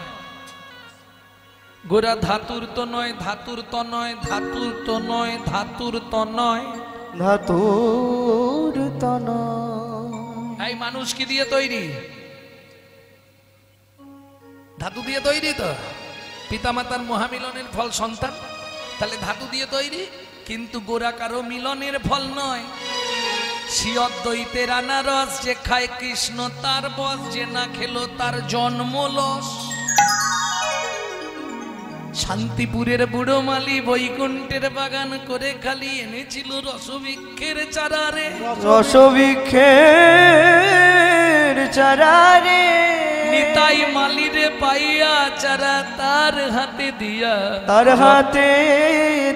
গোরা, ধাতুর তো নয়, ধাতুর তো নয়, ধাতুর তো নয়, ধাতুর তো নয়, ধাতুর তন। এই মানুষ কি দিয়ে তৈরি? ধাতু দিয়ে তৈরি তো। পিতামাতার মহামিলনের ফল সন্তান, তাহলে ধাতু দিয়ে তৈরি। কিন্তু গোরা কারো মিলনের ফল নয়। শ্রীঅদ্বৈতের আনারস যে খায় কৃষ্ণ তার বস, যে না খেলো তার জন্মলস। শান্তিপুরের বুড়ো মালি বৈকুণ্ঠের বাগান করে খালি এনেছিল রসবৃক্ষের চারারে, রসবৃক্ষের চারারে। নিতাই মালিরে পাইয়া চারা তার হাতে দিয়া, তার হাতে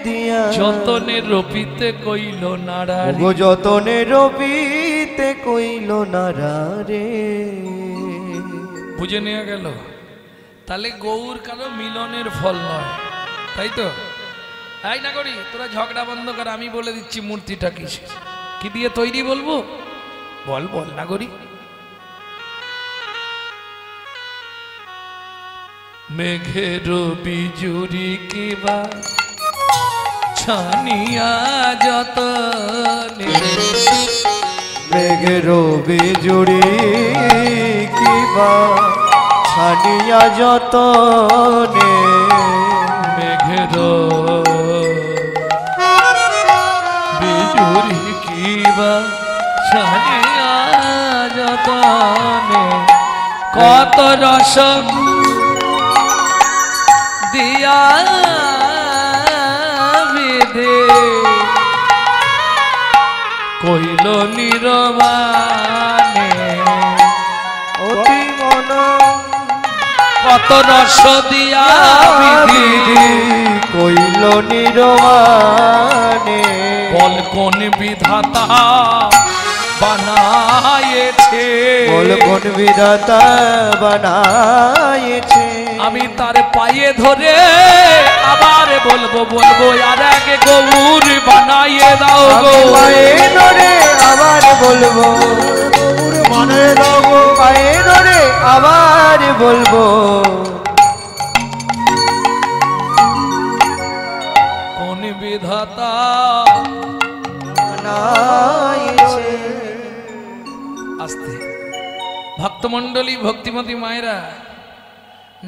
দিয়া যতনে রপিতে কইল নাড়া, গো যতনে রবিতে কইল নারারে। বুঝে নেওয়া গেল। তাহলে গৌর কারো মিলনের ফল নয়, তাই তো? তাই না করি তোরা ঝগড়া বন্ধ কর, আমি বলে দিচ্ছি মূর্তিটা কিসের, কি দিয়ে তৈরি বলবো? বল বল না করি। মেঘের বিজুরি কিবা ছানিয়া যতনে, মেঘের বিজুড়ি কিবা ছানিয়া যতনে, মেঘের বিজুরি কিবা ছানিয়া যতনে, কত রস দিয়া বিধে কইল নিরবানে, অতি মন কত রস দিয়া বিধি কইল নিরবানে। বল কোন বিধাতা বানায়েছে, বল কোন বিধাতা বানায়েছে। আমি তার পায়ে ধরে আবার বলবো বলবো আর এক গৌর বানাইয়ে দাও গো। পায়ে ধরে আবার বলবো, মনে দাও পায়ে ধরে আবার বলবো। কোন বিধাতা বানায়েছে। আস্তে ভক্তমণ্ডলী ভক্তিমতী মায়েরা,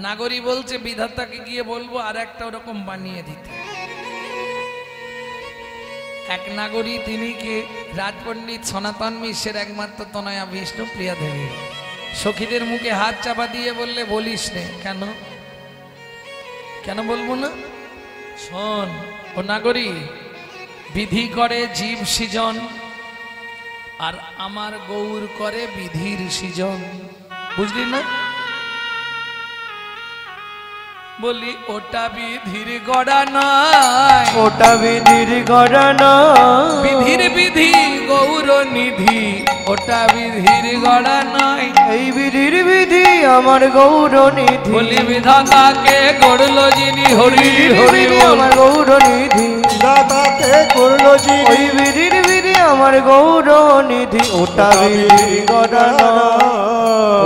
নাগরী বলছে বিধাতাকে গিয়ে বলবো আর একটা ওরকম বানিয়ে দিতে। এক নাগরী তিনি কে রাজপণ্ডিত সনাতন মিশ্রের একমাত্র তনয়া বিষ্ণু প্রিয়া দেবী। সখীদের মুখে হাত চাপা দিয়ে বললে বলিস নে। কেন কেন বলবো না? শোন ও নাগরী, বিধি করে জীব সৃজন আর আমার গৌর করে বিধির সৃজন, বুঝলি না? বলি ওটা বিধির গড়া নয়, ওটা বিধির গড়া নয়। বিধির বিধি গৌর নিধি, ওটা বিধির গড়া নয়। এই বিধির বিধি আমার গৌর নিধি। বলি বিধাতাকে গড়লো যিনি, হরি হরি বল। আমার গৌর নিধি বিধাতাকে করলো যিনি। ওই বিধির বিধি আমার গৌর নিধি। ওটা বিধির গড়া নয়,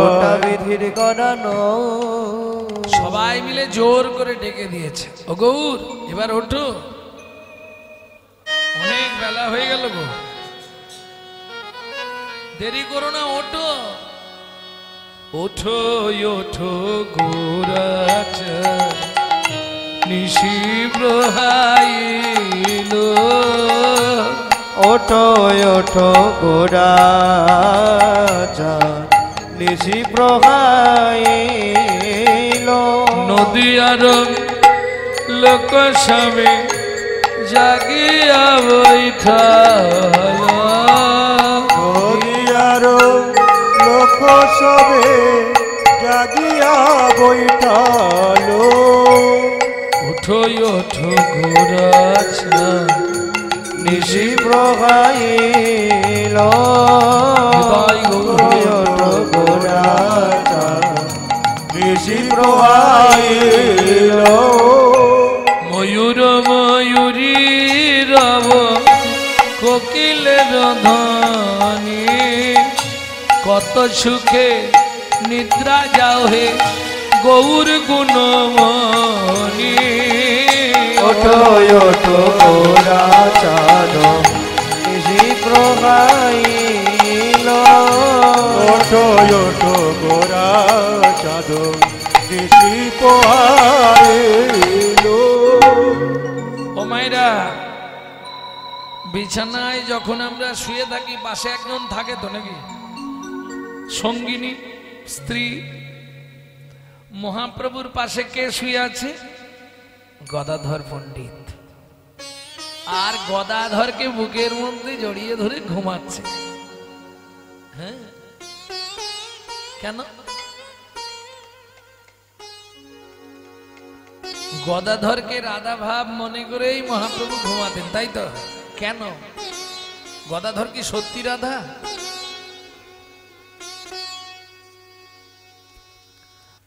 ওটা বিধির গড়া নয়। সবাই মিলে জোর করে ডেকে দিয়েছে, ও গৌর এবার ওঠো, অনেক বেলা হয়ে গেল গো, দেরি করো না, ওঠো ওঠো ওঠো গৌরাচ নিশি প্রহাইল। ওঠো ওঠো গোরা চাঁদ নিশি প্রহাইল। নদিয়ার লোক সবে জাগিয়া বৈঠাল। নদিয়ার লোক সবে জাগিয়া বৈঠালো। ওঠো ওঠো গোরা চাঁদ নিশি প্রহাইল। ওঠো গোরা চাঁদ নিশি প্রহাইল। ময়ূর ময়ূরী রব কোকিলের ধ্বনি। কত সুখে নিদ্রা যাও হে গৌর গুণমণি। ওঠো ওঠো গোরা চাঁদ নিশি প্রহাইল। ওঠো ওঠো গোরা চাঁদ নিশি পোহাইলো। ও মায়েরা, বিছানায় যখন আমরা শুয়ে থাকি পাশে একজন থাকে তো নাকি সঙ্গিনী স্ত্রী। মহাপ্রভুর পাশে কে শুয়ে আছে? গদাধর পণ্ডিত। আর গদাধরকে বুকের মধ্যে জড়িয়ে ধরে ঘুমাচ্ছে। হ্যাঁ, কেন? গদাধরকে রাধা ভাব মনে করেই মহাপ্রভু ঘুমাতেন, তাই তো? কেন? গদাধর কি সত্যি রাধা?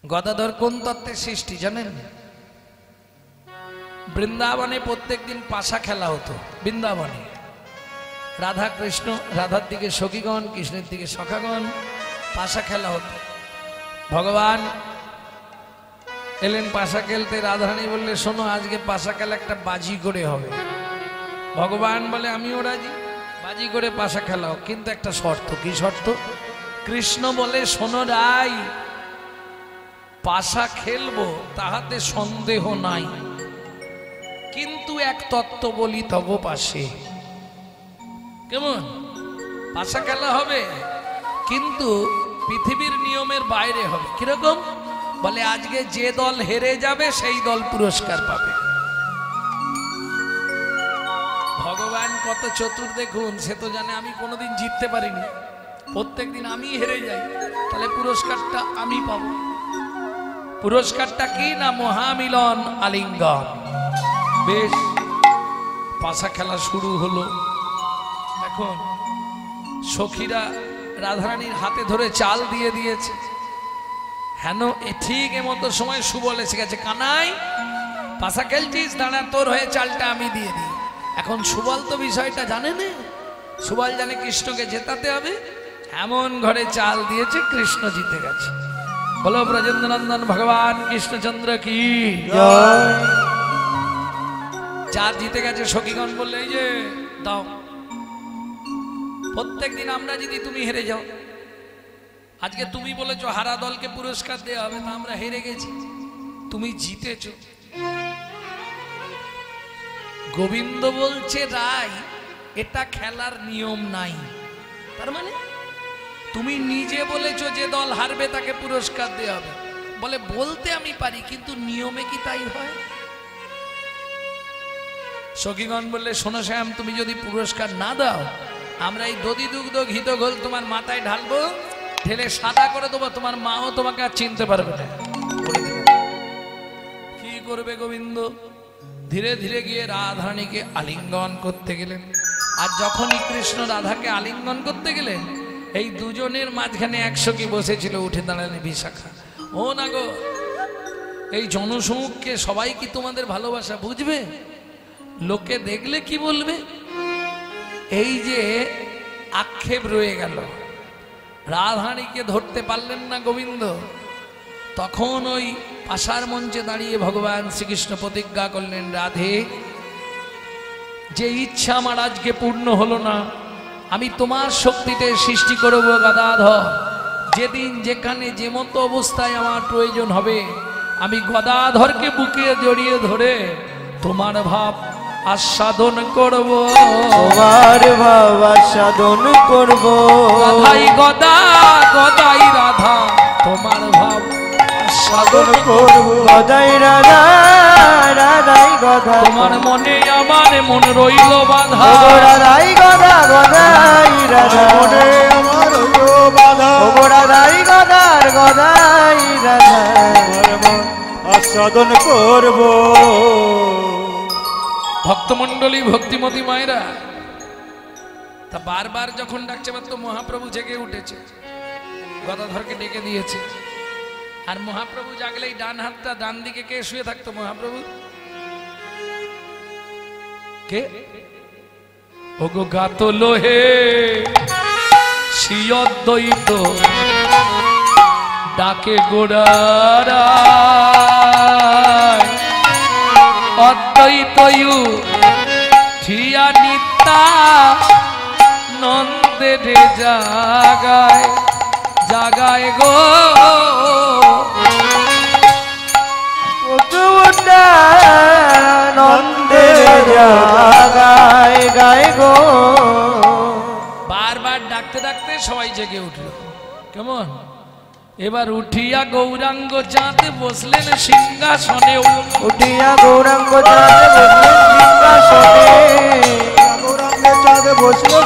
গদাধর কোন তত্ত্বের সৃষ্টি জানেন? বৃন্দাবনে প্রত্যেক দিন পাশা খেলা হতো। বৃন্দাবনে রাধা কৃষ্ণ, রাধার দিকে সখীগণ, কৃষ্ণের দিকে সখাগণ, পাশা খেলা হতো। ভগবান এলেন পাশা খেলতে। রাধারানী বললে, শোনো আজকে পাশা খেলা একটা বাজি করে হবে। ভগবান বলে, আমিও রাজি, বাজি করে পাশা খেলাও, কিন্তু একটা শর্ত। কি শর্ত? কৃষ্ণ বলে, শোনো রাই, পাশা খেলবো তাহাতে সন্দেহ নাই, কিন্তু এক তত্ত্ব বলি তব পাশে। কেমন? পাশা খেলা হবে কিন্তু পৃথিবীর নিয়মের বাইরে হবে। কিরকম? বলে, আজকে যে দল হেরে যাবে সেই দল পুরস্কার পাবে। ভগবান কত চতুর দেখুন, সে তো জানে আমি কোনোদিন জিততে পারিনি, প্রত্যেকদিন আমি হেরে যাই, তাহলে পুরস্কারটা আমি পাবো। পুরস্কারটা কি? না মহামিলন আলিঙ্গন। বেশ, পাশা খেলা শুরু হলো। এখন সখীরা রাধারানীর হাতে ধরে চাল দিয়ে দিয়েছে। হেন ঠিক এমতো সময় সুবল এসে গেছে। কানাই, পাশা খেলছিস, দাঁড়া, তোর হয়ে চালটা আমি দিয়ে দিই। এখন সুবল তো বিষয়টা জানে না। সুবল জানে কৃষ্ণকে জেতাতে হবে, এমন ঘরে চাল দিয়েছে, কৃষ্ণ জিতে গেছে। বলো ব্রজেন্দ্রনন্দন ভগবান কৃষ্ণচন্দ্র কি জয়। চাল জিতে গেছে। সখীগণ বললে, এই যে দাও। প্রত্যেক দিন আমরা যদি তুমি হেরে যাও, আজকে তুমি বলেছো হারা দলকে পুরস্কার দেওয়া হবে, তা আমরা হেরে গেছি, তুমি জিতেছো। গোবিন্দ বলছে, রাই, এটা খেলার নিয়ম নাই। তার মানে তুমি নিজে বলেছো যে দল হারবে তাকে পুরস্কার দেওয়া হবে। বলে, বলতে আমি পারি, কিন্তু নিয়মে কি তাই হয়? সখীগণ বললে, শোনো শ্যাম, তুমি যদি পুরস্কার না দাও, আমরা এই দধি দুগ্ধ ঘিত ঘোল তোমার মাথায় ঢালবো, ঢেলে সাদা করে দেবো, তোমার মাও তোমাকে আর চিনতে পারবে না। কি করবে গোবিন্দ? ধীরে ধীরে গিয়ে রাধারানীকে আলিঙ্গন করতে গেলেন। আর যখনই কৃষ্ণ রাধাকে আলিঙ্গন করতে গেলেন, এই দুজনের মাঝখানে একশো কি বসেছিল, উঠে দাঁড়ালেন বিশাখা। ও না গো, এই জনসমুখকে সবাই কি তোমাদের ভালোবাসা বুঝবে? লোকে দেখলে কি বলবে? এই যে আক্ষেপ রয়ে গেল, রাধারানীকে ধরতে পারলেন না গোবিন্দ। তখন ওই পাশার মঞ্চে দাঁড়িয়ে ভগবান শ্রীকৃষ্ণ প্রতিজ্ঞা করলেন, রাধে, যে ইচ্ছা আমার আজকে পূর্ণ হলো না, আমি তোমার শক্তিতে সৃষ্টি করব গদাধর। যেদিন যেখানে যে মতো অবস্থায় আমার প্রয়োজন হবে, আমি গদাধরকে বুকে জড়িয়ে ধরে তোমার ভাব আস্বাদন করব, তোমার ভাব আস্বাদন করব। রাধাই গদা গদাই রাধা তোমার ভাব আস্বাদন করব। গদাই রাধা রাধাই গদা, তোমার মনে আমার মন রইল বাধা। ও রাধাই গদা গদাই রাধা, মনে আমার হইল বাধা। ও রাধাই গদার গদাই রাধা, আমার মন আস্বাদন করব। ভক্তমণ্ডলী ভক্তিমতী মায়েরা, তা বারবার যখন ডাকছে তো মহাপ্রভু জেগে উঠেছে, গদাধরকে ডেকে দিয়েছে। আর মহাপ্রভু জাগলেই ডান হাতটা ডান দিকে কে শুয়ে থাকতো? মহাপ্রভু কে? ওগো গাত লোহে শিয়দ্বৈত ডাকে গোড়ারা অদ্বৈতয়ু ঠিয়া নিত্যা নন্দে রে জাগায় জাগায় গো নন্দের জাগায় গায় গো। বারবার ডাকতে ডাকতে সবাই জেগে উঠল। কেমন? এবার উঠিয়া গৌরাঙ্গ চাঁদ বসলেন সিংহাসনে, উঠিয়া গৌরাঙ্গ চাঁদ বসলেন সিংহাসনে, গৌরাঙ্গে চাঁদ বসলেন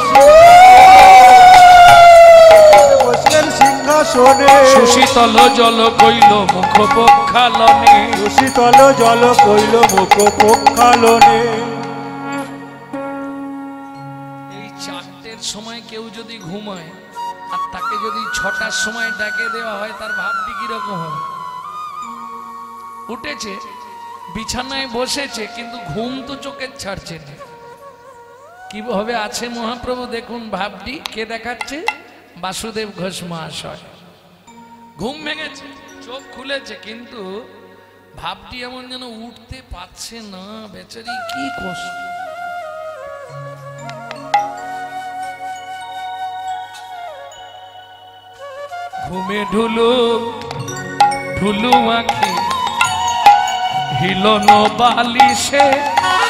সিংহাসনে। সুশীতল জল কইল মুখ পক্ষালনে, সুশীতল জল কইল মুখ পক্ষালনে। এই 4টের সময় কেউ যদি ঘুমায় আর তাকে যদি 6টার সময় ডাকে দেওয়া হয়, তার ভাবটি কিরকম হবে? উঠেছে, বিছানায় বসেছে, কিন্তু ঘুম তো চোখের ছাড়ছে না। কিভাবে আছে মহাপ্রভু দেখুন ভাবটি। কে দেখাচ্ছে? বাসুদেব ঘোষ মহাশয়। ঘুম ভেঙেছে, চোখ খুলেছে, কিন্তু ভাবটি এমন যেন উঠতে পারছে না। বেচারি কি কষ্ট। ঘুমে ঢুলু ঢুলু আঁখি হিলন বালিশে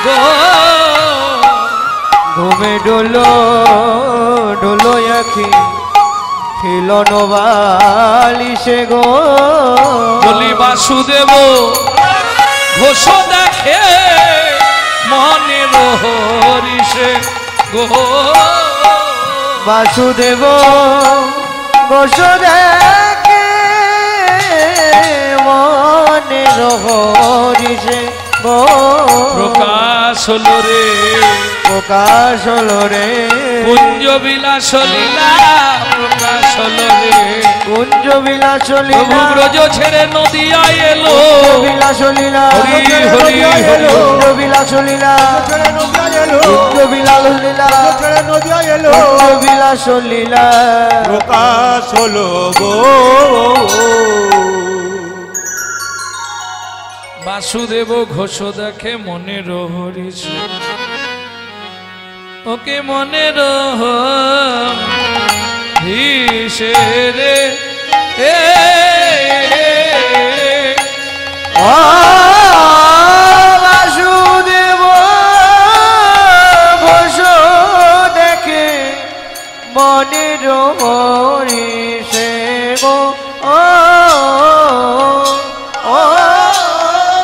গো, ঘুমে ডোলো ডোলো আখি খিলন বালিশে গো। বলি বাসুদেব ঘোষ দেখে মনের হরিষে গো, বাসুদেব ঘোষ দেখে মনের হরিষে গো। প্রকাশ হলো রে প্রকাশ হলো রে কুঞ্জ বিলাস লীলা, প্রকাশ হলো রে কুঞ্জ বিলাস প্রভু লীলা, ব্রজ ছেড়ে নদিয়ায় এলো। বিলাস লীলা, হরি হরি হরি কুঞ্জ বিলাস লীলা, কুঞ্জ বিলাস লীলা, কুঞ্জ বিলাস লীলা। প্রকাশ হলো গো। বাসুদেব ঘোষ দেখে মনের হরিষে, ওকে মনের হরিষে রে এ বাসুদেব ঘোষ দেখে মনের হরিষে গো।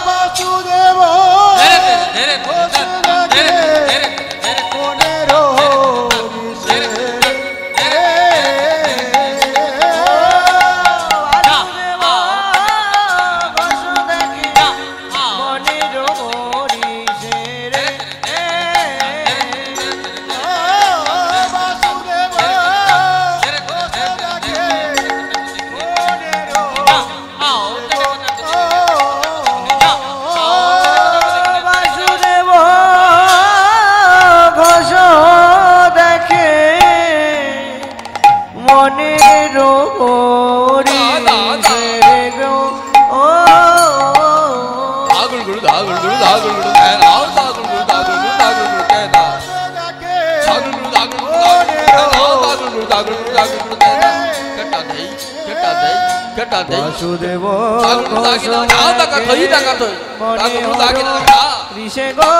বাসুদেব বাসুদেব ঋষে গো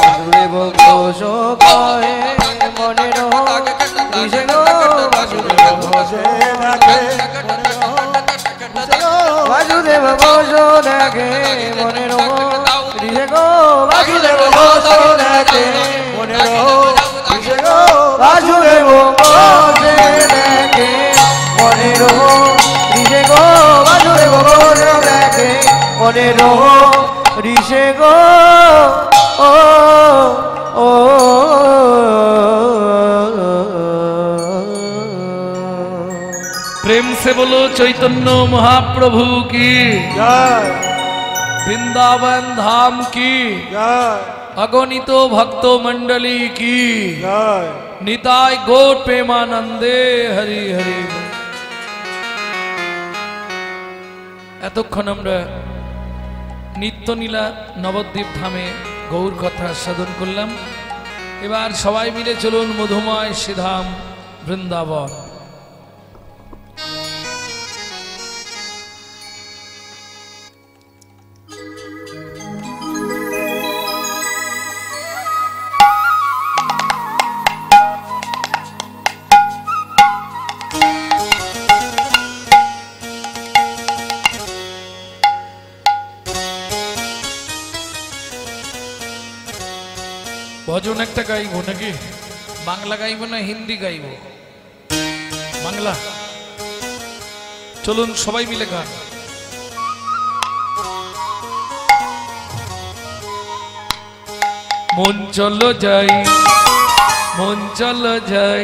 বাসুদেব ঘোষ কহে মনের ঋষে গো বাসুদেব ঘোষ দেখে মনের ঋষে গো বাসুদেব ঘোষ দেখে মনের ঋষে গো বাসুদেব ঘোষ দেখে মনের ঋষে গো বাসুদেব ঘোষ দেখে মনের ঋষে গো ও ও प्रेम से बोलो चैतन्य महाप्रभु की जय वृंदावन धाम की जय अगणित भक्त मंडली की जय निताय गौर प्रेमानंदे हरि हरि। এতক্ষণ আমরা নিত্যনীলা নবদ্বীপ ধামে গৌর কথা সাধন করলাম। এবার সবাই মিলে চলুন মধুময় শ্রীধাম বৃন্দাবন। ভজন একটা গাইব নাকি? বাংলা গাইব না হিন্দি গাইব? বাংলা। চলুন সবাই মিলে গান। মন চলো যাই, মন চলো যাই,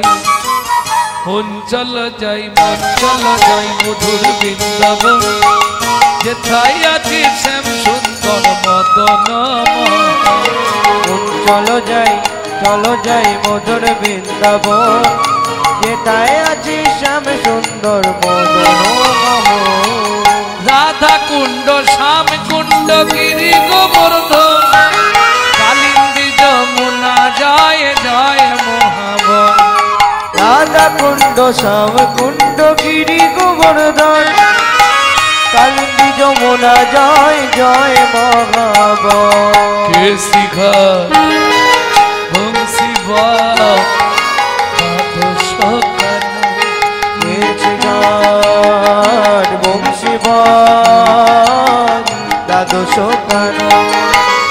মন চলো যাই, মন চলো যাই মধুর বৃন্দাবন, যেথায় আছে শ্যাম সুন্দর মদন। চলো যাই মধুর বৃন্দাবন, যেটায় আছে শ্যাম সুন্দর মদন। রাধা কুণ্ড শ্যাম কুণ্ড গিরি গোবর্ধন, কালিন্দী যমুনা জয় জয় মহাবন। রাধা কুণ্ড শ্যাম কুণ্ড গিরি গোবর্ধন, কালিন্দী যমুনা জয় জয় মহাবন। কে শিখা বংশী দ্বাদশ কান, বংশী দ্বাদশ কান।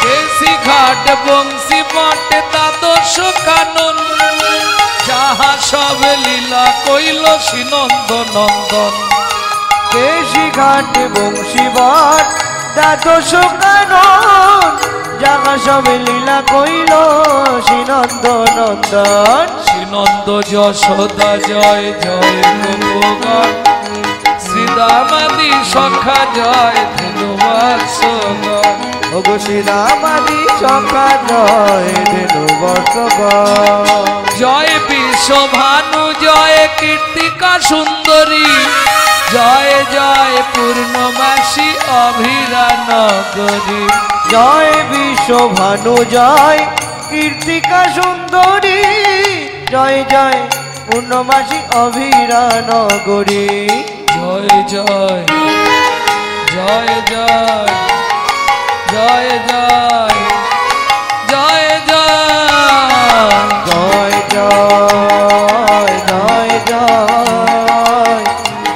কেশি ঘাট বংশী বট দ্বাদশ কানন, যাহা সব লীলা কইল শ্রীনন্দ নন্দন। কেশি ঘাট বংশী বট দ্বাদশ কানন, যাহা সব লীলা কইল শ্রীনন্দ নন্দন। শ্রীনন্দ যশোদা জয় জয় গোপগণ, শ্রীদামাদি সখা জয় ধেনুবৎসগণ। ওগো শ্রীরামাদি সখা জয় ধেনু বর্ষগণ। জয় বিশ্বভানু জয় কীর্তিকা সুন্দরী, জয় জয় পূর্ণমাসী অভিরা নগরী। জয় বিশ্বভানু জয় কীর্তিকা সুন্দরী, জয় জয় পূর্ণমাসী অভিরা নগরী। জয় জয় জয় জয় জয় জয় জয় জয় জয় জয়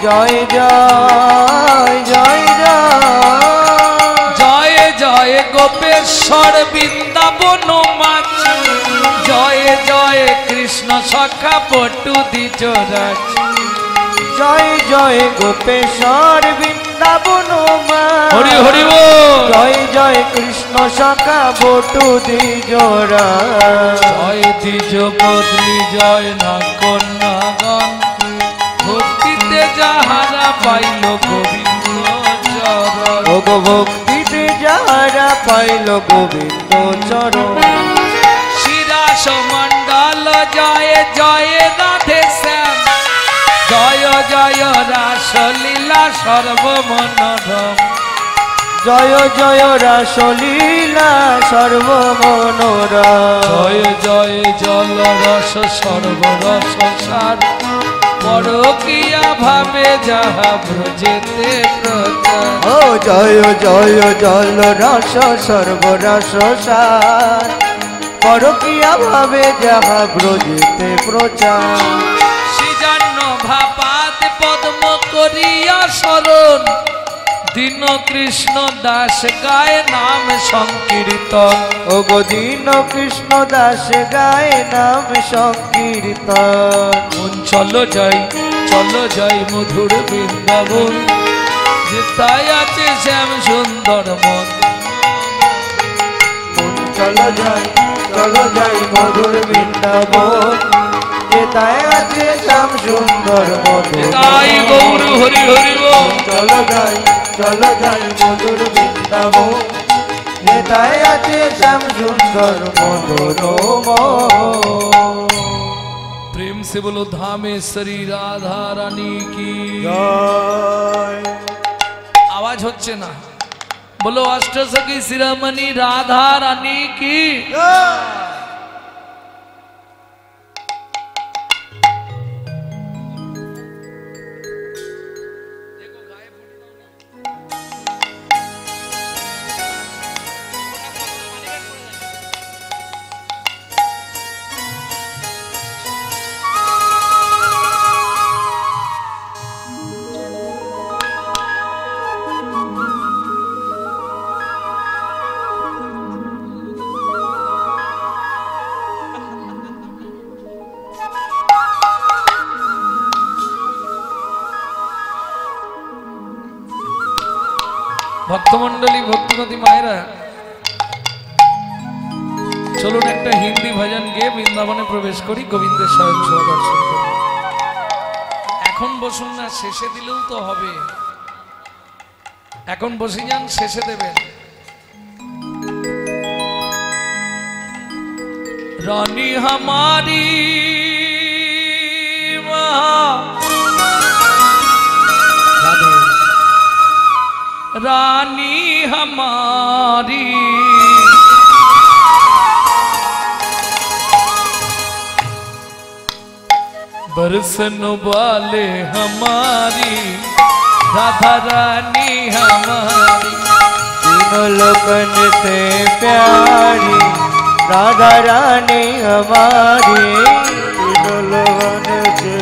জয় জয় জয় জয় জয় জয় গোপেশ্বর বৃন্দাবন মাছ, জয় জয় কৃষ্ণ সখা পটু দ্বিজরাজ। জয় জয় গোপেশ্বর বৃন্দাবন মা, হরি হরি বল। জয় জয় কৃষ্ণ সখা বটু দ্বিজরাজ। জয় দ্বিজ বদলি জয় না কন্যাগণ, ভক্তিতে যাহারা পাইল গোবিন্দ চরণ। ভোগ ভক্তিতে যাহারা পাইল গোবিন্দ চরণ। শিরাস মণ্ডল জয় জয় রাধে শ্যাম, জয় জয় রাসলীলা সর্বমনোরম। জয় জয় রাসলীলা সর্বমনোরা জয় জয় জল রস সর্বরস সার পরকিয়া ভাবে যাহা ব্রজেতে প্রচার। ও জয় জয় জল রস সর্বরস সার পরকিয়া ভাবে যাহা ব্রজেতে প্রচার। শ্রীজান্ন ভাপাত পদ্ম করিয়া শরণ দীন কৃষ্ণ দাস গায় নাম সংকীর্তন। ও গো দীন কৃষ্ণ দাস গায় নাম সংকীর্তন। মন চলো যাই মধুর বৃন্দাবন যেথায় আছে শ্যাম সুন্দর মন। চলো যাই মধুর বৃন্দাবন যেথায় আছে শ্যাম সুন্দর মধুর। তাই গৌর হরি হরি বল। চলো যাই মধুর বৃন্দাবন যেথায় আছে শ্যাম সুন্দর মধুর। प्रेम से बोलो धामेश्वरी राधा रानी की জয় आवाज হচ্ছে না, बोलो अष्टसखी शिरोमणि राधा रानी की। ভক্তমন্ডলী ভক্তিমতী মায়েরা, চলুন একটা হিন্দি ভজন গেয়ে বৃন্দাবনে প্রবেশ করি, গোবিন্দের স্বয়ং সেবা দর্শন করি। এখন বসুন না, শেষে দিলেও তো হবে। এখন বসে যান, শেষে দেবেন। রানী হামারি रानी हमारी बरसन वाले हमारी राधा रानी हमारी। तीनों लोकन से प्यारी राधा रानी हमारी। तीनों लोगन से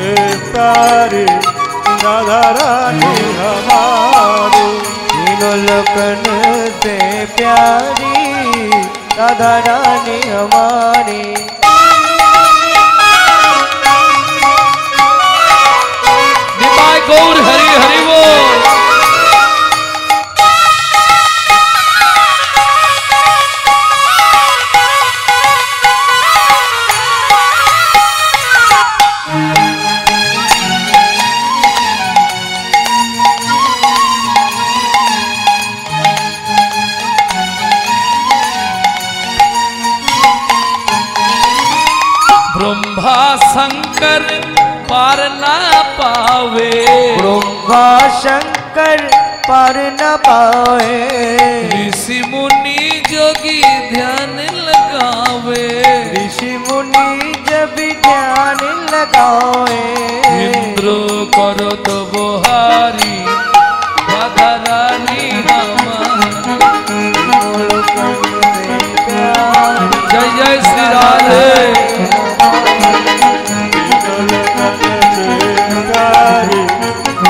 प्यारी राधा रानी हमारी। तीनों लोकन से प्यारी राधा रानी हमारी। निताय गौर हरि हरि बोल। ब्रह्मा शंकर पार ना पावे, ब्रह्मा शंकर पार न पावे। ऋषि मुनि जोगी ध्यान लगावे, ऋषि मुनि जब ध्यान लगावे। इंद्र करो तो बोहारी राधा रानी हमारी। जय जय श्री राधे।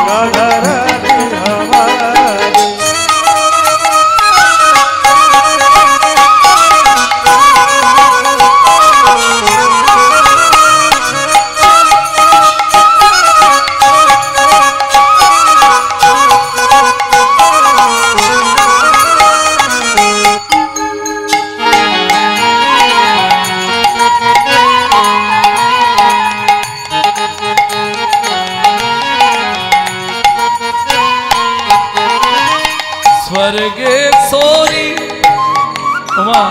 राधा रानी हमारी। স্বর্গেশ্বরী ওমা,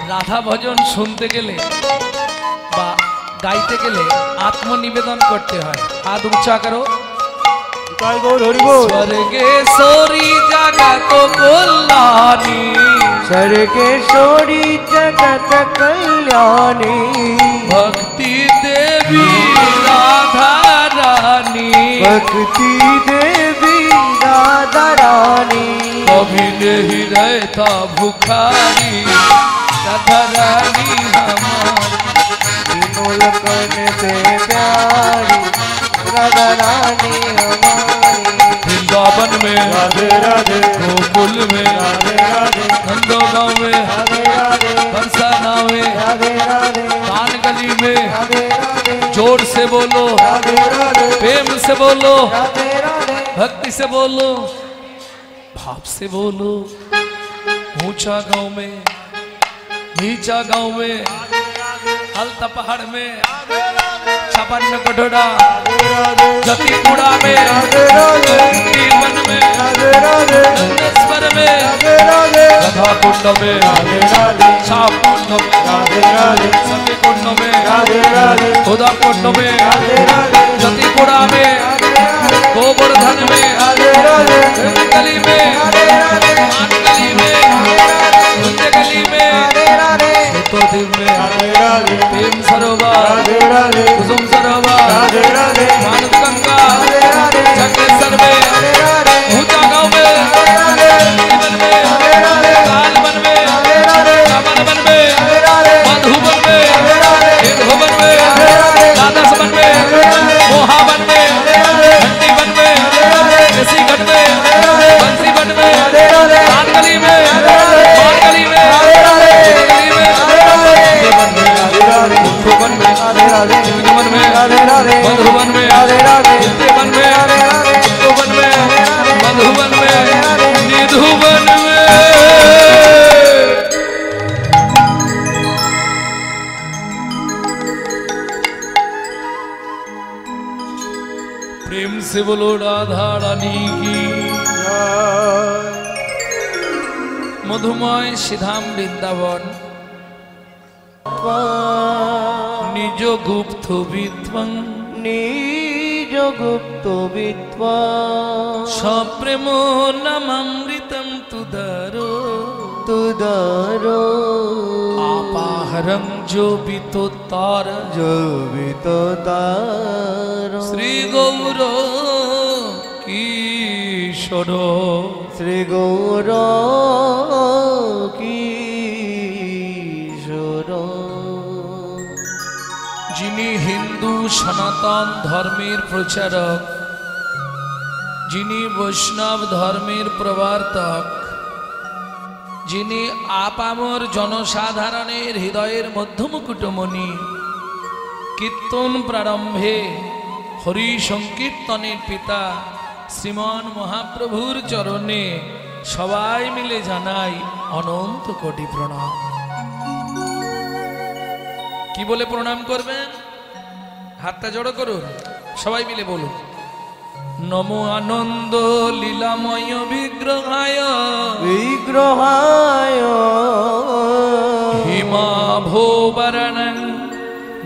রাধা ভজন শুনতে গেলে বা গাইতে গেলে আত্মনিবেদন করতে হয়। হাত উঁচা করো, তাই গৌর হরি বল। স্বর্গেশ্বরী জগত কল্যাণী স্বর্গেশ্বরী জগত কল্যাণী ভক্তি দেবী রাধা রানী ভক্তি দেবী রাধা রানী कभी नहीं रहता भुखारी राधा रानी हमारी तीनों लगन से प्यारी राधा रानी हमारी वृंदावन में राधे राधे गोकुल में राधे राधे नंदो गाँव में राधे राधे बरसाना में राधे राधे कान गली में राधे राधे जोर से बोलो राधे राधे प्रेम से बोलो राधे राधे भक्ति से बोलो भाव से बोलो ऊंचा गांव में नीचा गांव में हल्ता पहाड़ में छपन्न कटोरा जतीपुरा में वन में नंदेश्वर में राधा कुंड में साप कुंड में सती कुंड में खुदा कुंड में जतीपुरा में गोवर्धन में गली में आठ गली में कुंजे गली में सुतोदिव में प्रेम सरोवर कुसुम सरोवर मानस गंगा जगेश्वर में ऊंचा गाँव में जीवन में कालवन में कमलवन में मधुबन में निर्भुवन में द्वादशवन में मोहावन में घंटीवन में ऋषिगढ़ में बंसीवन में कानगली में मानगली में गली में मधुबन में निर्गमन में मधुबन में नित्यवन में मधुबन में मधुबन में निधुवन में प्रेम से बोलो राधा रानी की मधुमय श्रीधाम वृंदावन निज गुप्त विद्वं निज गुप्त विद्वा सप्रेमो नमृतं तुदरो तुदरो आपाहरं जो बितोत्तर जो वितोतारो श्री गौर किशोर श्री गौर किशोर যিনি হিন্দু সনাতন ধর্মের প্রচারক, যিনি বৈষ্ণব ধর্মের প্রবর্তক, যিনি আপামর জনসাধারণের হৃদয়ের মধ্যমকুটমণি, কীর্তন প্রারম্ভে হরি সংকীর্তনের পিতা শ্রীমান মহাপ্রভুর চরণে সবাই মিলে জানাই অনন্ত কোটি প্রণাম। কি বলে প্রণাম করবেন? হাতটা জড়ো করুন, সবাই মিলে বলুন নমো আনন্দ লীলাময় বিগ্রহায় বিগ্রহায় হিমা ভোবরণং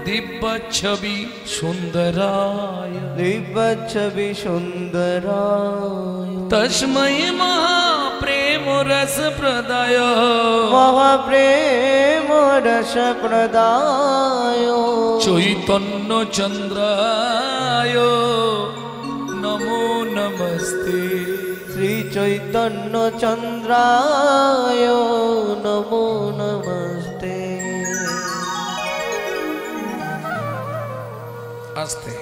দিব্যচ্ছবি সুন্দরায় দিব্যচ্ছবি সুন্দরায় তস্मै মহাপ্রেম রস প্রদায় মহাপ্রেম রস প্রদায় চৈতন্য চন্দ্রায় নমো নমস্তে শ্রী চৈতন্য চন্দ্রায় নমো নমস্তে। আস্তে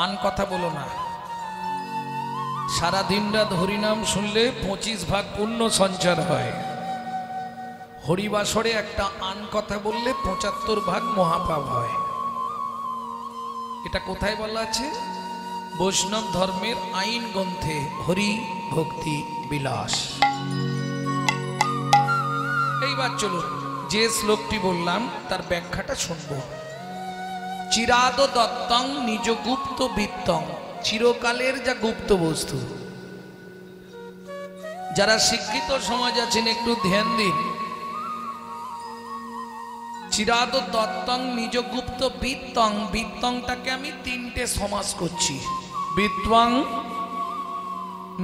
আন কথা বলো না। সারা দিন রাত হরিনাম শুনলে 25 ভাগ পুণ্য সঞ্চার হয়। হরিবাসরে একটা আন কথা বললে 75 ভাগ মহাপাপ হয়। এটা কোথায় বলা আছে? বৈষ্ণব ধর্মের আইন গ্রন্থে হরি ভক্তি বিলাস। এইবার চলুন যে শ্লোকটি বললাম তার ব্যাখ্যাটা শুনবো। চিরাদ দত্তং নিজ গুপ্ত বৃত্তং, চিরকালের যা গুপ্ত বস্তু। যারা শিক্ষিত সমাজ আছেন একটু ধ্যান দিন। চিরাদ দত্তং নিজ গুপ্ত বৃত্তং, বৃত্তংটাকে আমি তিনটে সমাস করছি। বিত্বাং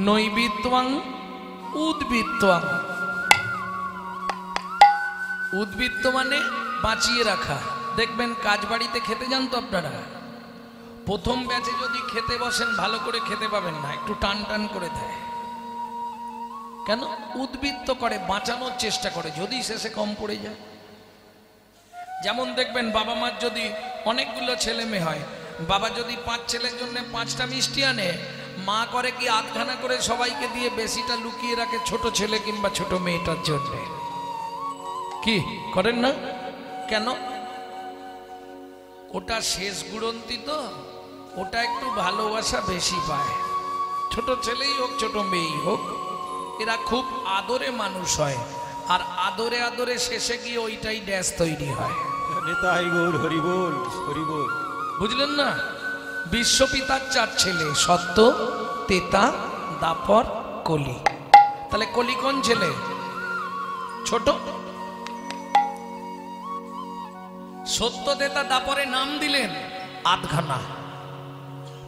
নৈবিত্বাং উদ্বৃত্তাং। উদ্বৃত্ত মানে বাঁচিয়ে রাখা। দেখবেন কাজ বাড়িতে খেতে যান তো আপনারা, প্রথম ব্যাচে যদি খেতে বসেন ভালো করে খেতে পাবেন না, একটু টান টান করে দেয়। কেন? উদ্বৃত্ত করে, বাঁচানোর চেষ্টা করে, যদি শেষে কম পড়ে যায়। যেমন দেখবেন বাবা মার যদি অনেকগুলো ছেলে মেয়ে হয়, বাবা যদি 5 ছেলের জন্য 5টা মিষ্টি আনে, মা করে কি আধখানা করে সবাইকে দিয়ে বেশিটা লুকিয়ে রাখে ছোট ছেলে কিংবা ছোট মেয়েটার জন্য। কি করেন না? কেন? ওটা শেষ গুড়ন্তি তো, ওটা একটু ভালোবাসা বেশি পায়। ছোট ছেলেই হোক ছোট মেয়েই হোক, এরা খুব আদরে মানুষ হয়, আর আদরে আদরে শেষে গিয়ে ওইটাই ড্যাশ তৈরি হয়। নিতাই গৌর হরি বল, হরি বল। বুঝলেন না? বিশ্বপিতার 4 ছেলে, সত্য, তেতা, দাপর, কলি। তাহলে কলি কোন ছেলে? ছোট। সত্য, তেতা, দাপরে নাম দিলেন আধখানা,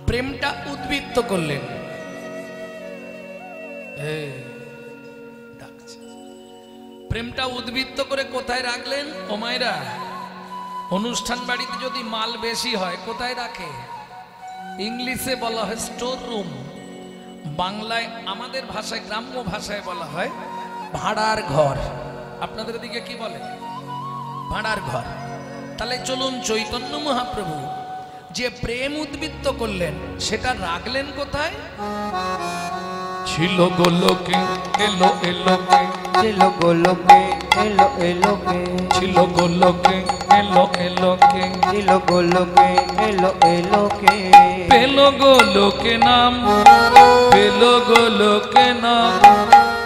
প্রেমটা উদ্বৃত্ত করলেন। প্রেমটা উদ্বৃত্ত করে কোথায় রাখলেন? ও মায়েরা, অনুষ্ঠান বাড়িতে যদি মাল বেশি হয় কোথায় রাখে? ইংলিশে বলা হয় স্টোর রুম, বাংলায় আমাদের ভাষায় গ্রাম্য ভাষায় বলা হয় ভাড়ার ঘর। আপনাদের দিকে কি বলে? ভাড়ার ঘর। তাহলে চলুন, চৈতন্য মহাপ্রভু যে প্রেম উদ্বৃত্ত করলেন সেটা রাখলেন কোথায়? ছিল গোলকে এলো এলোকে, ছিল গোলকে এলো এলোকে, ছিল গোলকে এলো এলোকে, ছিল গোলকে এলো এলোকে, পেল গোলকে নাম, পেল গোলকে নাম,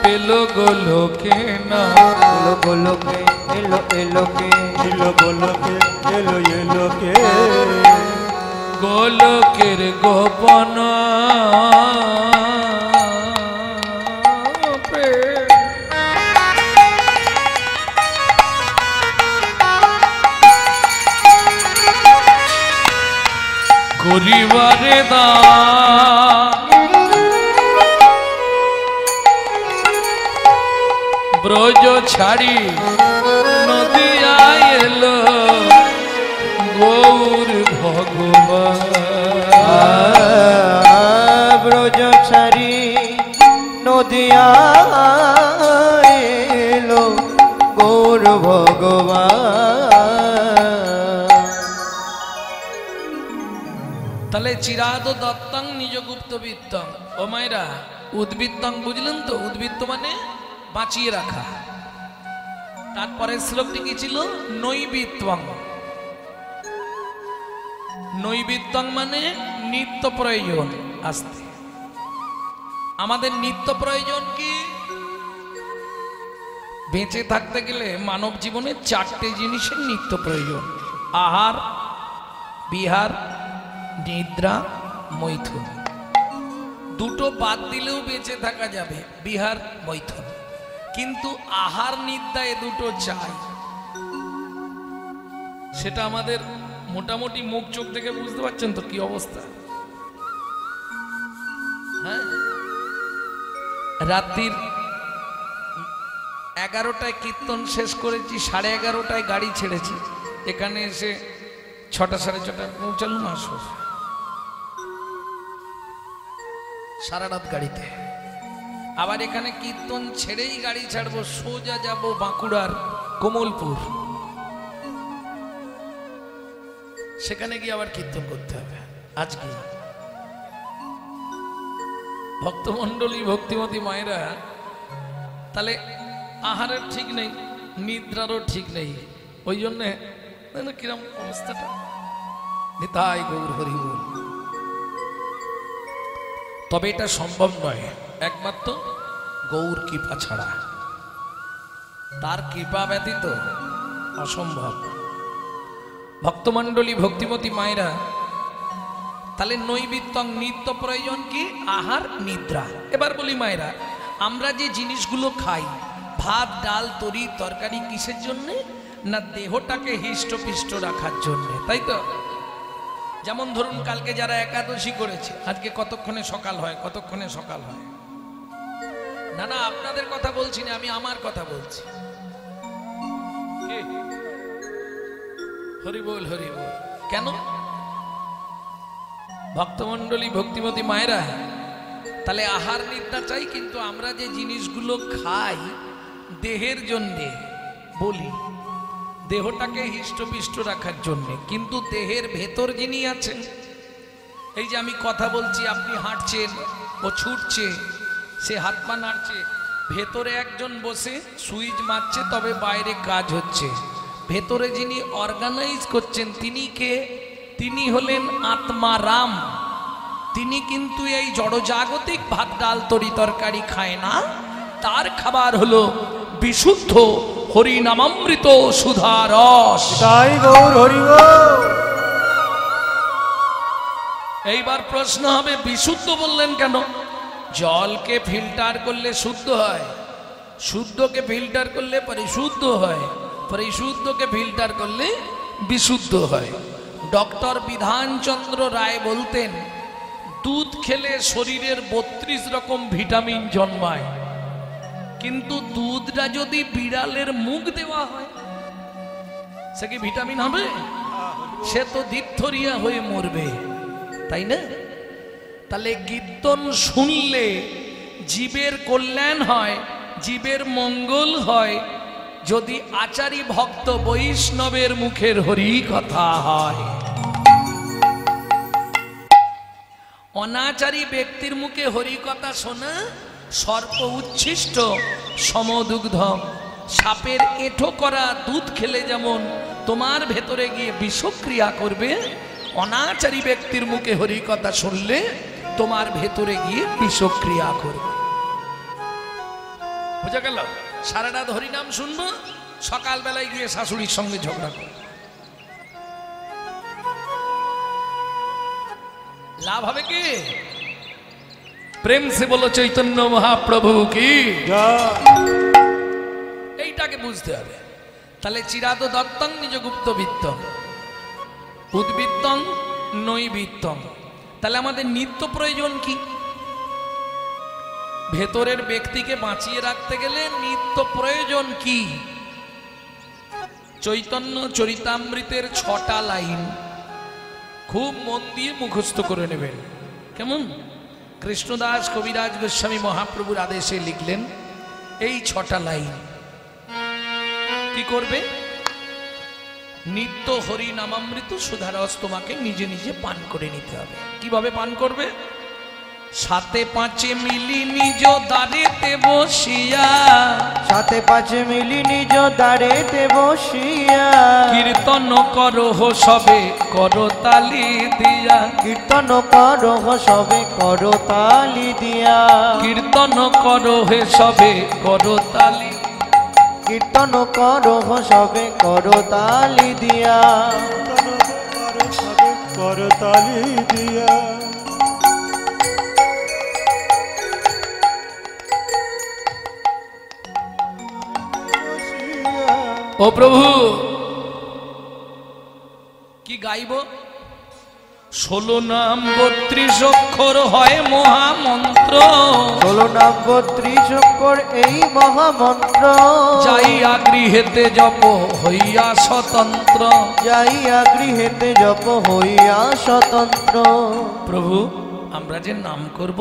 পেল গোলকে নাম। ছিল গোলকে এলো এলোকে, ছিল গোলকে এলো এলোকে, গোলকের গোপন করিবারে দান, ব্রজ ছাড়ি নদিয়া এলো গৌর ভগবান। ব্রজ ছাড়ি নদিয়া এলো গৌর ভগবান। তাহলে চিরাদ দত্তং নিজ গুপ্ত বৃত্তং। ও মায়েরা, উদ্বৃত্তং বুঝলেন তো? উদ্বৃত্ত মানে বাঁচিয়ে রাখা। তারপরের শ্লোকটি কি ছিল? নৈবিত্বং। নৈবিত্বং মানে নিত্য প্রয়োজন। আসতে আমাদের নিত্য প্রয়োজন কি? বেঁচে থাকতে গেলে মানব জীবনে 4টে জিনিসের নিত্য প্রয়োজন: আহার, বিহার, নিদ্রা, মৈথুন। দুটো বাদ দিলেও বেঁচে থাকা যাবে, বিহার, মৈথুন। কিন্তু আহার, নিদ্রা এ দুটো চাই। সেটা আমাদের মোটামুটি মুখ চোখ দেখে বুঝতে পারছেন তো কি অবস্থা। হ্যাঁ, রাত্রির 11টায় কীর্তন শেষ করেছি, 11:30টায় গাড়ি ছেড়েছি, এখানে এসে 6টা 6:30টায় পৌঁছালুম আসর। সারা রাত গাড়িতে। আবার এখানে কীর্তন ছেড়েই গাড়ি ছাড়বো, সোজা যাব বাঁকুড়ার কমলপুর, সেখানে গিয়ে আবার কীর্তন করতে হবে। আজকে ভক্তমণ্ডলী, ভক্তিমতী মায়েরা, তাহলে আহারের ঠিক নেই, নিদ্রারও ঠিক নেই। ওই জন্যে কিরম অবস্থাটা। নিতাই গৌর হরি বল। তবে এটা সম্ভব নয় একমাত্র গৌর কৃপা ছাড়া। তার কৃপা ব্যতীত অসম্ভব। ভক্তমণ্ডলী, ভক্তিমতী মায়েরা, তাহলে নৈবিত্তং নিত্য প্রয়োজন কি? আহার, নিদ্রা। এবার বলি মায়েরা, আমরা যে জিনিসগুলো খাই, ভাত, ডাল, তরি, তরকারি, কিসের জন্যে? না দেহটাকে হৃষ্টপিষ্ট রাখার জন্যে, তাই তো? যেমন ধরুন কালকে যারা একাদশী করেছে, আজকে কতক্ষণে সকাল হয়, কতক্ষণে সকাল হয়? না না, আপনাদের কথা বলছি না, আমি আমার কথা বলছি। হরি বল, হরি বল। কেন? ভক্তমণ্ডলী, ভক্তিমতী মায়েরা, তাহলে আহার নিদ্রা চাই, কিন্তু আমরা যে জিনিসগুলো খাই দেহের জন্যে বলি, দেহটাকে হৃষ্টপিষ্ট রাখার জন্যে, কিন্তু দেহের ভেতর যিনি আছেন, এই যে আমি কথা বলছি, আপনি হাঁটছেন, ও ছুটছে, সে হাত পা নাড়ছে, ভেতরে একজন বসে সুইচ মারছে, তবে বাইরে কাজ হচ্ছে। ভেতরে যিনি অর্গানাইজ করছেন তিনি কে? তিনি হলেন আত্মারাম। তিনি কিন্তু এই জড়জাগতিক ভাত ডাল তরি তরকারি খায় না, তার খাবার হলো বিশুদ্ধ হরিনামামৃত সুধারস। তাই গৌর হরি বল। এইবার প্রশ্ন হবে, বিশুদ্ধ বললেন কেন? জলকে ফিল্টার করলে শুদ্ধ হয়, শুদ্ধকে ফিল্টার করলে পরিশুদ্ধ হয়, পরিশুদ্ধকে ফিল্টার করলে বিশুদ্ধ হয়। ডক্টর বিধানচন্দ্র রায় বলতেন, দুধ খেলে শরীরের 32 রকম ভিটামিন জন্মায়, কিন্তু দুধটা যদি বিড়ালের মুখ দেওয়া হয়, সে কি ভিটামিন হবে? সে তো ডিপথোরিয়া হয়ে মরবে, তাই না? তাহলে কীর্তন শুনলে জীবের কল্যাণ হয়, জীবের মঙ্গল হয়, যদি আচারী ভক্ত বৈষ্ণবের মুখের হরি কথা হয়। অনাচারী ব্যক্তির মুখে হরি কথা শোনা সর্প উচ্ছিষ্ট সমদুগ্ধ। সাপের এঁঠো করা দুধ খেলে যেমন তোমার ভেতরে গিয়ে বিষক্রিয়া করবে, অনাচারী ব্যক্তির মুখে হরি কথা শুনলে তোমার ভেতরে গিয়ে বিষক্রিয়া করবে। বুঝা গেল? সারা রাত হরিনাম শুনবো, সকালবেলায় গিয়ে শাশুড়ির সঙ্গে ঝগড়া করবো, লাভ হবে কি? প্রেম সে বলো চৈতন্য মহাপ্রভু কি। এইটাকে বুঝতে হবে। তাহলে চিরাদ দত্তং নিজ গুপ্ত বিত্তং উদ্বৃত্তং নৈবৃত্তং। তাহলে আমাদের নিত্য প্রয়োজন কি? ভেতরের ব্যক্তিকে বাঁচিয়ে রাখতে গেলে নিত্য প্রয়োজন কি? চৈতন্য চরিতামৃতের 6টা লাইন খুব মন দিয়ে মুখস্থ করে নেবেন। কেমন? কৃষ্ণদাস কবিরাজ গোস্বামী মহাপ্রভুর আদেশে লিখলেন এই 6টা লাইন। কি করবে? নিত্য হরি নামামৃত সুধারস তোমাকে নিজে নিজে পান করে নিতে হবে। কিভাবে পান করবে? 7 5 মিলি নিজ দ্বারেতে বসিয়া, 7 5 মিলি নিজ দ্বারেতে বসিয়া, কীর্তন করহ সবে করতালি দিয়া, কীর্তন করহ সবে করতালি দিয়া, কীর্তন করহে সবে করতালি, কীর্তন করহ সবে করতালি দিয়া, করতালি দিয়া। ও প্রভু কি গাইব? 16 নাম 32 অক্ষর হয় মহামন্ত্র, 16 নাম 32 অক্ষর এই মহামন্ত্র, যাইয়া গৃহেতে জপ হইয়া স্বতন্ত্র, যাইয়া গৃহেতে জপ হইয়া স্বতন্ত্র। প্রভু আমরা যে নাম করব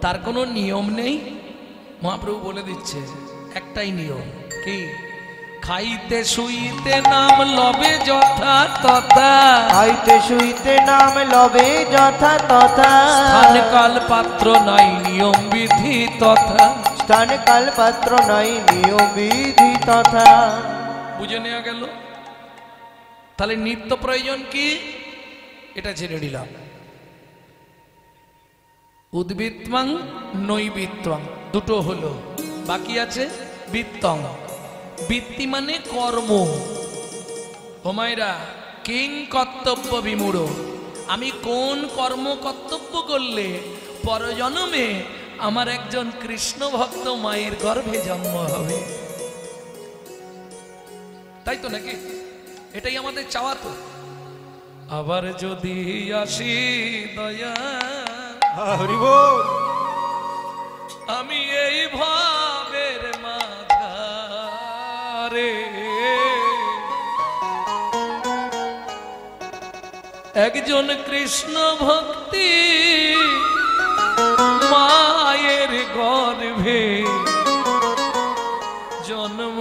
তার কোনো নিয়ম নেই? মহাপ্রভু বলে দিচ্ছে একটাই নিয়ম। কি? খাইতে শুইতে নাম লবে যথা তথা, খাইতে শুইতে নাম লবে যথা তথা, স্থান কাল পাত্র নাই নিয়ম বিধি তথা, স্থান কাল পাত্র নাই নিয়ম বিধি তথা। বুঝে নেওয়া গেল? তাহলে নিত্য প্রয়োজন কি? এটা ছেড়ে দিলাম। উদ্বৃত্তং নৈবৃত্তং দুটো হলো, বাকি আছে বৃত্তং। বৃত্তি মানে কর্ম। হোমায়রা কিং কর্তব্য বিমূঢ়, আমি কোন কর্ম কর্তব্য করলে পরজন্মে আমার একজন কৃষ্ণ ভক্ত মায়ের গর্ভে জন্ম হবে। তাই তো নাকি? এটাই আমাদের চাওয়া তো। আবার যদি আসি দয়া হরি বল। আমি এই ভাবের মাঝারে একজন কৃষ্ণ ভক্তি মায়ের গর্ভে জন্ম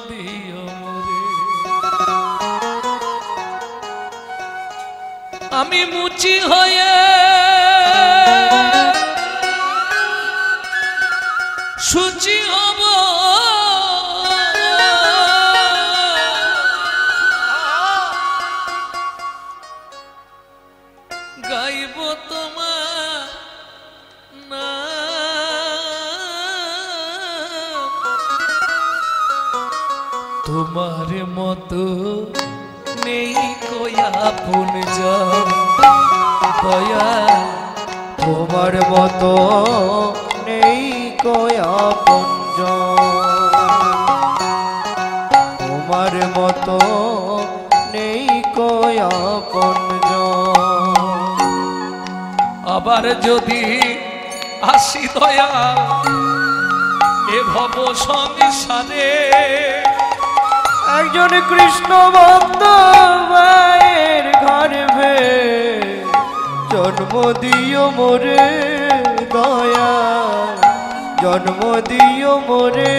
দিও মোরে। আমি মুচি হয়ে শুচি হব গাইব তোমার নাম। তোমার মতো নেই কোয়া আপন জন দয়া। তোমার মতো নেই কয়া পুঞ্জ, তোমার মতো নেই কয়া পুঞ্জ। আবার যদি আসি দয়া এ ভব সংসারে একজন কৃষ্ণ ভক্ত মায়ের গর্ভে জন্ম দিও মোরে দয়া, জন্ম দিও মোরে।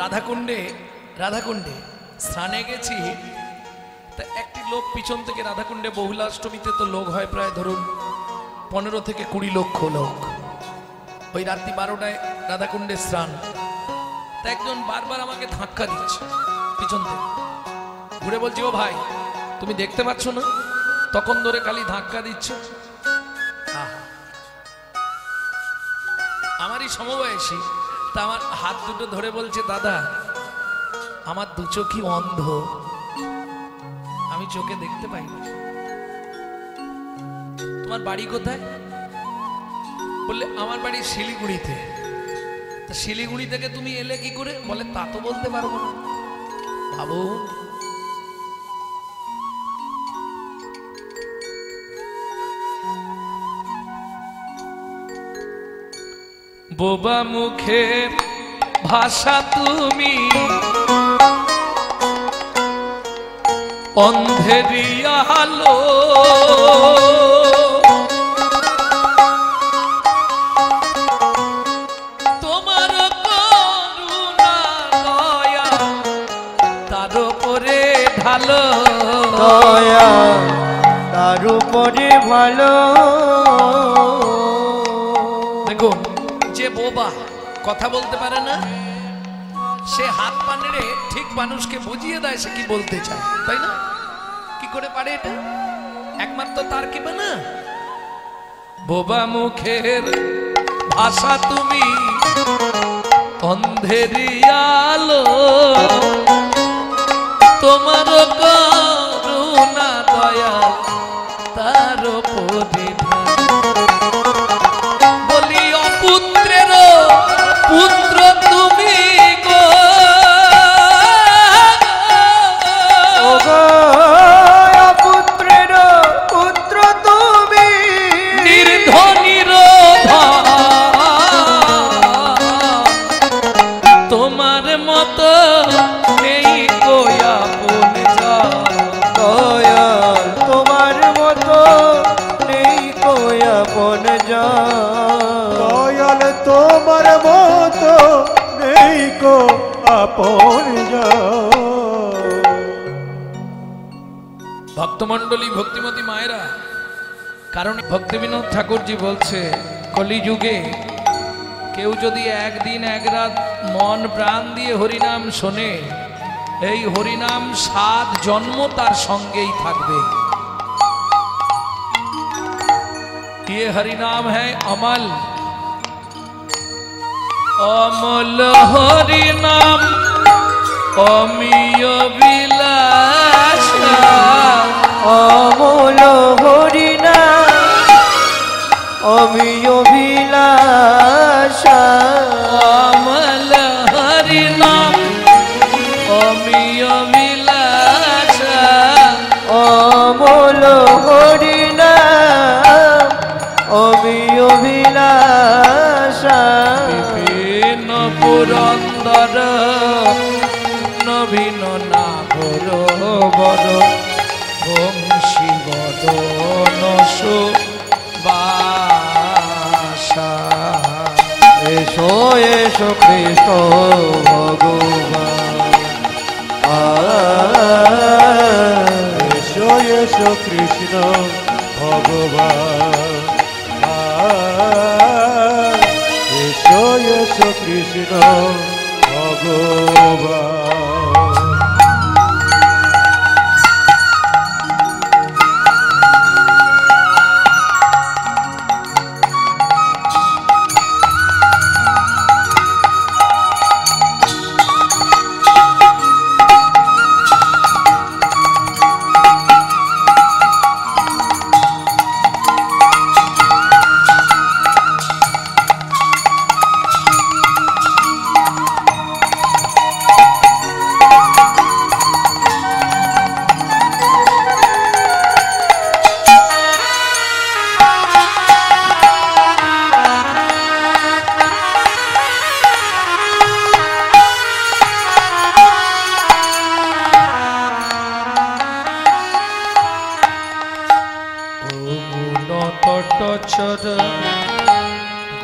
রাধাকুণ্ডে স্নানে গেছি, তা একটি লোক পিছন থেকে রাধাকুণ্ডে বহুলাষ্টমীতে তো লোক হয় প্রায় ধরুন 15 থেকে 20 লক্ষ লোক। ওই রাত্রি 12টায় রাধাকুণ্ডে স্নান, তা একজন বারবার আমাকে ধাক্কা দিচ্ছে পিছন থেকে, ঘুরে বলছি ও ভাই তুমি দেখতে পাচ্ছ না, তখন ধরে খালি ধাক্কা দিচ্ছে। আমারই সমবয়সী, তা আমার হাত দুটো ধরে বলছে দাদা আমার দু চোখই অন্ধ, আমি চোখে দেখতে পাই না। তোমার বাড়ি কোথায়? বললে আমার বাড়ি শিলিগুড়িতে। তা শিলিগুড়ি থেকে তুমি এলে কি করে? বলে তা তো বলতে পারবো না। ভাবো বোবা মুখের ভাষা তুমি, অন্ধেরি আলো তোমার করুণা দয়া তার উপরে ঢালো, দয়া তার উপরে ভালো। দেখুন যে বোবা কথা বলতে পারে না, সে হাত পা নেড়ে ঠিক মানুষকে বুঝিয়ে দেয় সে কি বলতে চায়, তাই না? কি করে পারে এটা? একমাত্র তার কি না। বোবা মুখের ভাষা তুমি, অন্ধেরি আলো তোমার করুণা দয়া তার উপরে বলি অপুত্রের পুত্র তুমি গো, পুত্রের পুত্র তুমি, নির্ধনির তোমার মতো নেই কোয়া আপন জন, দয়াল তোমার মতো নেই কোয়া আপন জন, দয়াল তোমার মতো নেই কো আপন জন। ভক্তমণ্ডলী ভক্তিমতী মায়েরা, কারণ ভক্তিবিনোদ ঠাকুরজি বলছে কলিযুগে কেউ যদি একদিন এক রাত মন প্রাণ দিয়ে হরিনাম শোনে, এই হরিনাম 7 জন্ম তার সঙ্গেই থাকবে। ये हरिनाम है अमल, अमल हरिनाम अमीय বিলাস, অমল হরিনা অমিয় বিলাসা, अमल हरिनाम अमीय বিলাস। সবই অভিলাষা বিপিন পুরন্দর নবীন নাগর বর বংশী বদন সুবাসা। এসো এসো কৃষ্ণ ভগবান এসো এসো কৃষ্ণ ভগবান এসো এসো কৃষ্ণ ভগবান।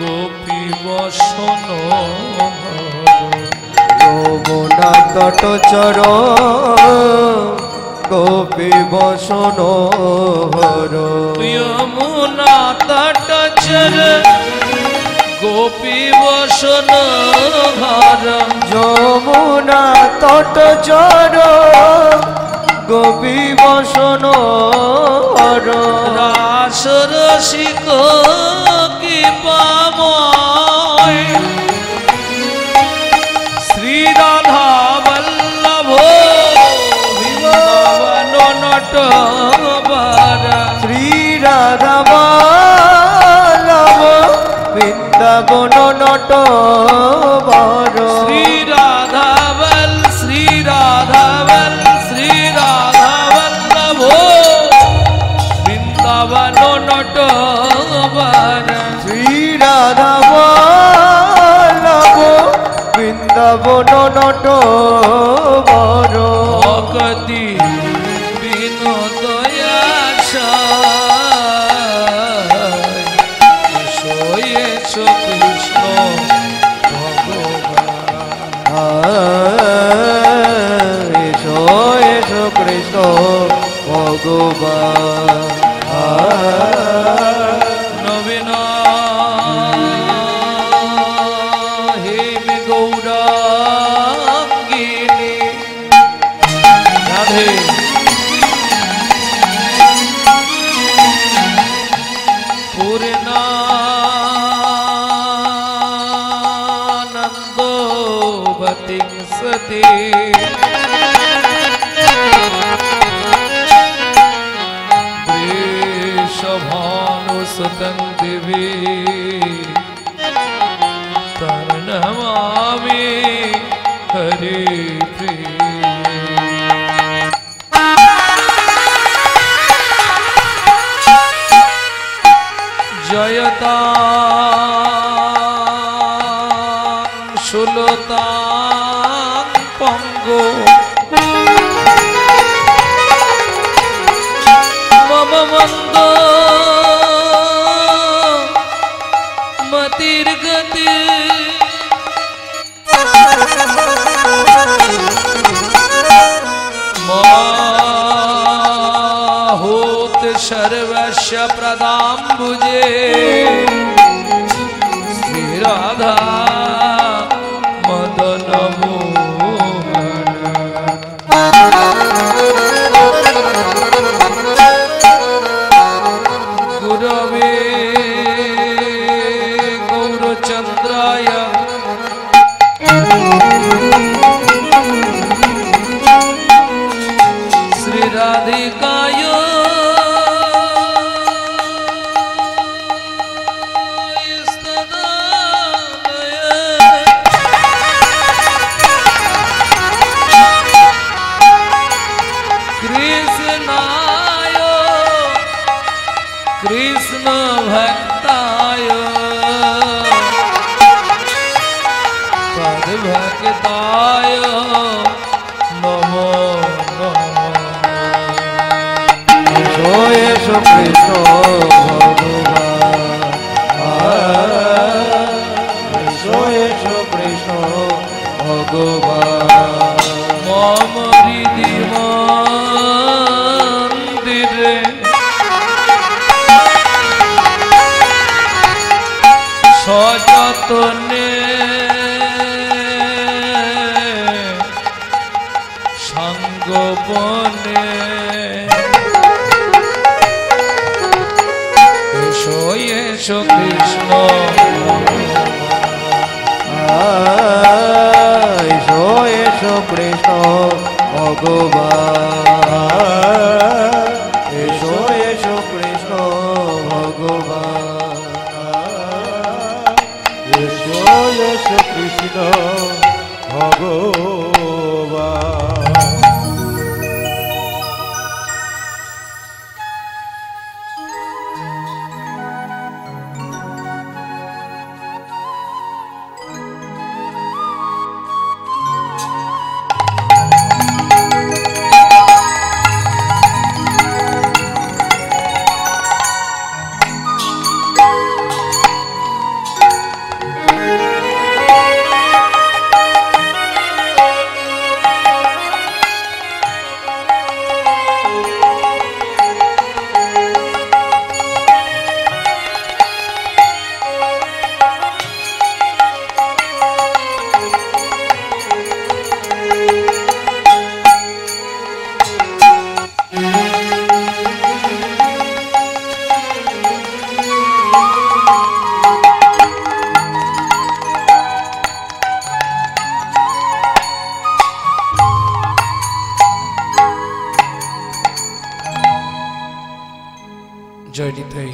গোপী বসন যমুনা তটচর গোপী বসন হর যমুনা তটচর গোপী বসন হর যমুনা তটচর গোপী বসন হর রাস রসিক কি পাময় শ্রী রাধা বল্লভ বৃন্দাবন নটবর শ্রী রাধা বল্লভ বৃন্দাবন নটবর শ্রী রাধা বল শ্রী রাধা বল শ্রী রাধা বল্লভ বৃন্দাবন নটবর শ্রী রাধা বল্লভ বৃন্দাবন নটবর ভক্তি বিনোদয়াশো কৃষ্ণ ভগবান এসো এসো কৃষ্ণ ভগবান নবীন হেমি গৌরাঙ্গিনী রাধে পূর্ণানন্দো বতিং সতি বৃষভানুসুতং দিবি তন্নমামি হরি প্রিয় জয়তা সুলতা পঙ্গ মম মন্দ মতির গতি মাহূত সর্বস্য প্রদাম্বুজে শ্রী রাধা মদন মোহন গুরবে গৌরচন্দ্রায় শ্রী রাধিকায় সযতনে সঙ্গবনে এসো এসো কৃষ্ণ এসো এসো কৃষ্ণ ভগবান এসো এসো কৃষ্ণ ভগবান এসো এসো কৃষ্ণ ভগবান। জয় নিতাই।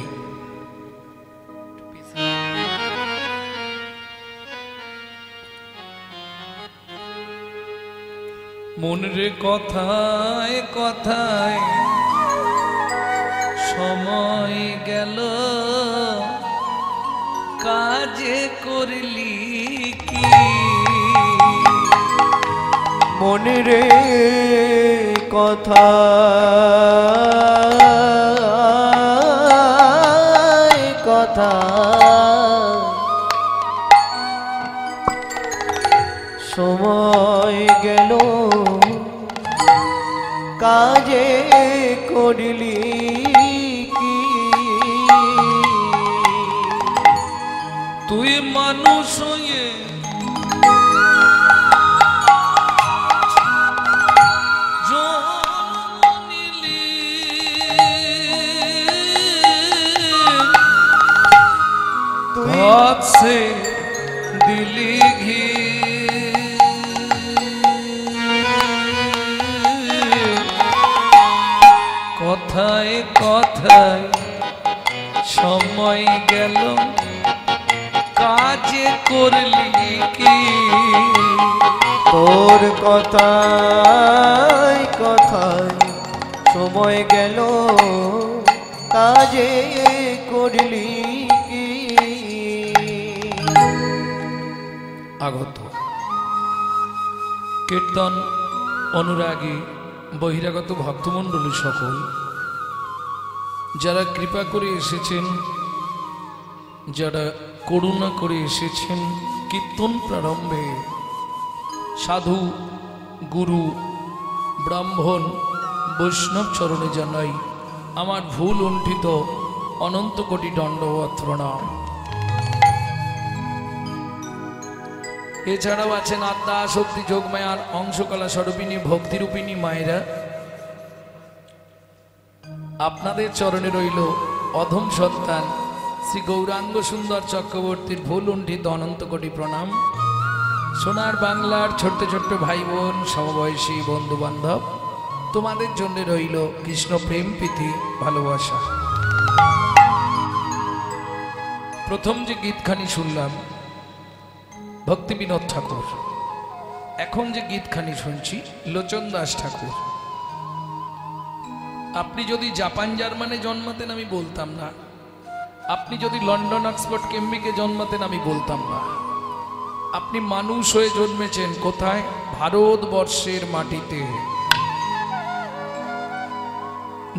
মনের কথায় কথায় সময় গেল, কাজে করলি কি? মনের কথা কথা সময় গেল, কাজে করিলি কি? তুই মানুষ হয়ে জন্ম নিলি, হাত সে দিলি ঘি, কথায় কথায় সময় গেল, কাজে করলি কি? তোর কথায় কথায় সময় গেল, কাজে করলি কি? আগত কীর্তন অনুরাগী বহিরাগত ভক্তমণ্ডলী সকল যারা কৃপা করে এসেছেন, যারা করুণা করে এসেছেন, কীর্তন প্রারম্ভে সাধু গুরু ব্রাহ্মণ বৈষ্ণব চরণে জানাই আমার ভুল লুণ্ঠিত অনন্ত কোটি দণ্ডবত প্রণাম। এছাড়াও আছেন আত্মা শক্তি যোগমায়ার অংশকলা স্বরূপিনী ভক্তিরূপিণী মায়েরা। আপনাদের চরণে রইল অধম সন্তান শ্রী গৌরাঙ্গ সুন্দর চক্রবর্তীর ভুল লুণ্ঠিত অনন্ত কোটি প্রণাম। সোনার বাংলার ছোট্ট ছোট্ট ভাই বোন, সমবয়সী বন্ধু বান্ধব, তোমাদের জন্য রইল কৃষ্ণ প্রেম প্রীতি ভালোবাসা। প্রথম যে গীতখানি শুনলাম ভক্তি বিনোদ ঠাকুর, এখন যে গীতখানি শুনছি লোচন দাস ঠাকুর। আপনি যদি জাপান জার্মানে জন্মাতেন আমি বলতাম না, আপনি যদি লন্ডন অক্সফোর্ড কেমব্রিজে জন্মাতেন আমি বলতাম না। আপনি মানুষ হয়ে জন্মেছেন কোথায়? ভারতবর্ষের মাটিতে।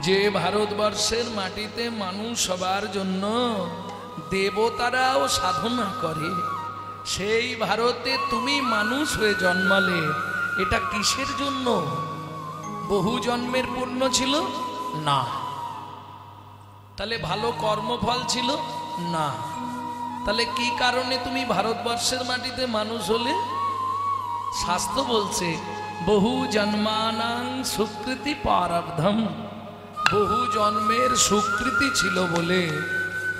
যে ভারতবর্ষের মাটিতে মানুষ হবার জন্য দেবতারাও সাধনা করে, সেই ভারতে তুমি মানুষ হয়ে জন্মালে, এটা কিসের জন্য? বহু জন্মের পুণ্য ছিল না? তাহলে ভালো কর্মফল ছিল না? তাহলে কি কারণে তুমি ভারতবর্ষের মাটিতে মানুষ হলে? শাস্ত্র বলছে বহু জন্মানাং সুকৃতি প্রারব্ধম, বহু জন্মের সুকৃতি ছিল বলে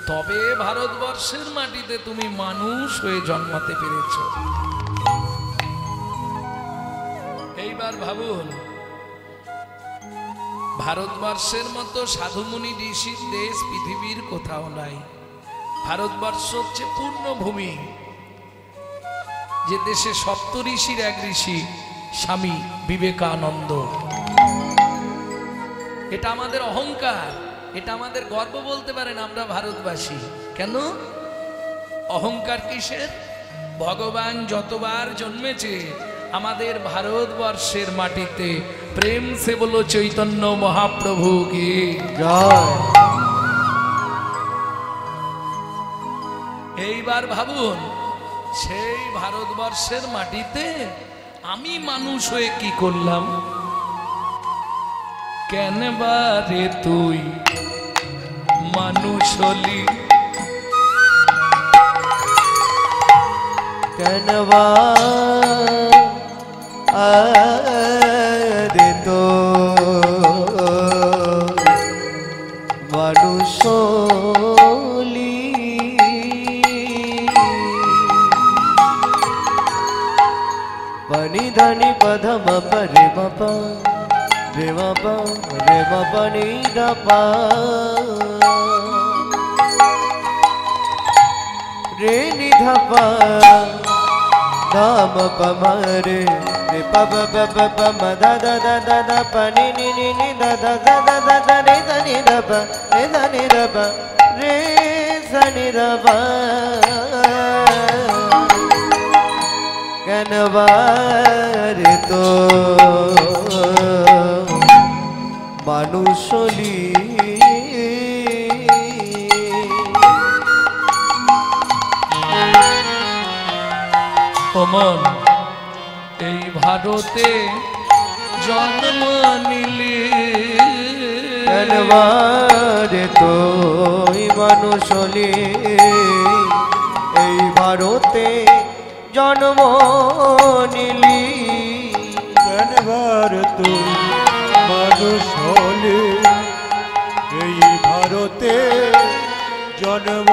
তবে ভারতবর্ষের মাটিতে তুমি মানুষ হয়ে জন্মাতে পেরেছ। এইবার ভাবুন, ভারতবর্ষের মতো সাধুমুনি ঋষির দেশ পৃথিবীর কোথাও নাই। ভারতবর্ষ হচ্ছে পূর্ণভূমি, যে দেশে সপ্ত ঋষির এক ঋষি স্বামী বিবেকানন্দ। এটা আমাদের অহংকার, এটা আমাদের গর্ব বলতে পারেন আমরা ভারতবাসী। কেন অহংকার কিসের? ভগবান যতবার জন্মেছে আমাদের ভারতবর্ষের মাটিতে, প্রেম সে বলো চৈতন্য মহাপ্রভু কি জয়। এইবার ভাবুন, সেই ভারতবর্ষের মাটিতে আমি মানুষ হয়ে কি করলাম? কেন বারে তুই মানুষ হলি? কেন বারে তো মানুষ হলি? পনি ধনি পধম পরে বাপা রে বাপা রে বাপা নি দপা রে নি ধপা ধাম পমরে রে পব পব পম দা দা দা দা দা পনি নি নি নি দা দা দা দা দা দা রে ধনি দপ রে ধনি দপ রে ধনি দপ। কেন বারে তো মানুষ হলি? অমন এই ভারতে জন্ম নিলে, কেন বারে তো মানুষ হলি? এই ভারতে জন্ম নিলি। কেনবার তুই মানুষ হলে? এই ভারতে জন্ম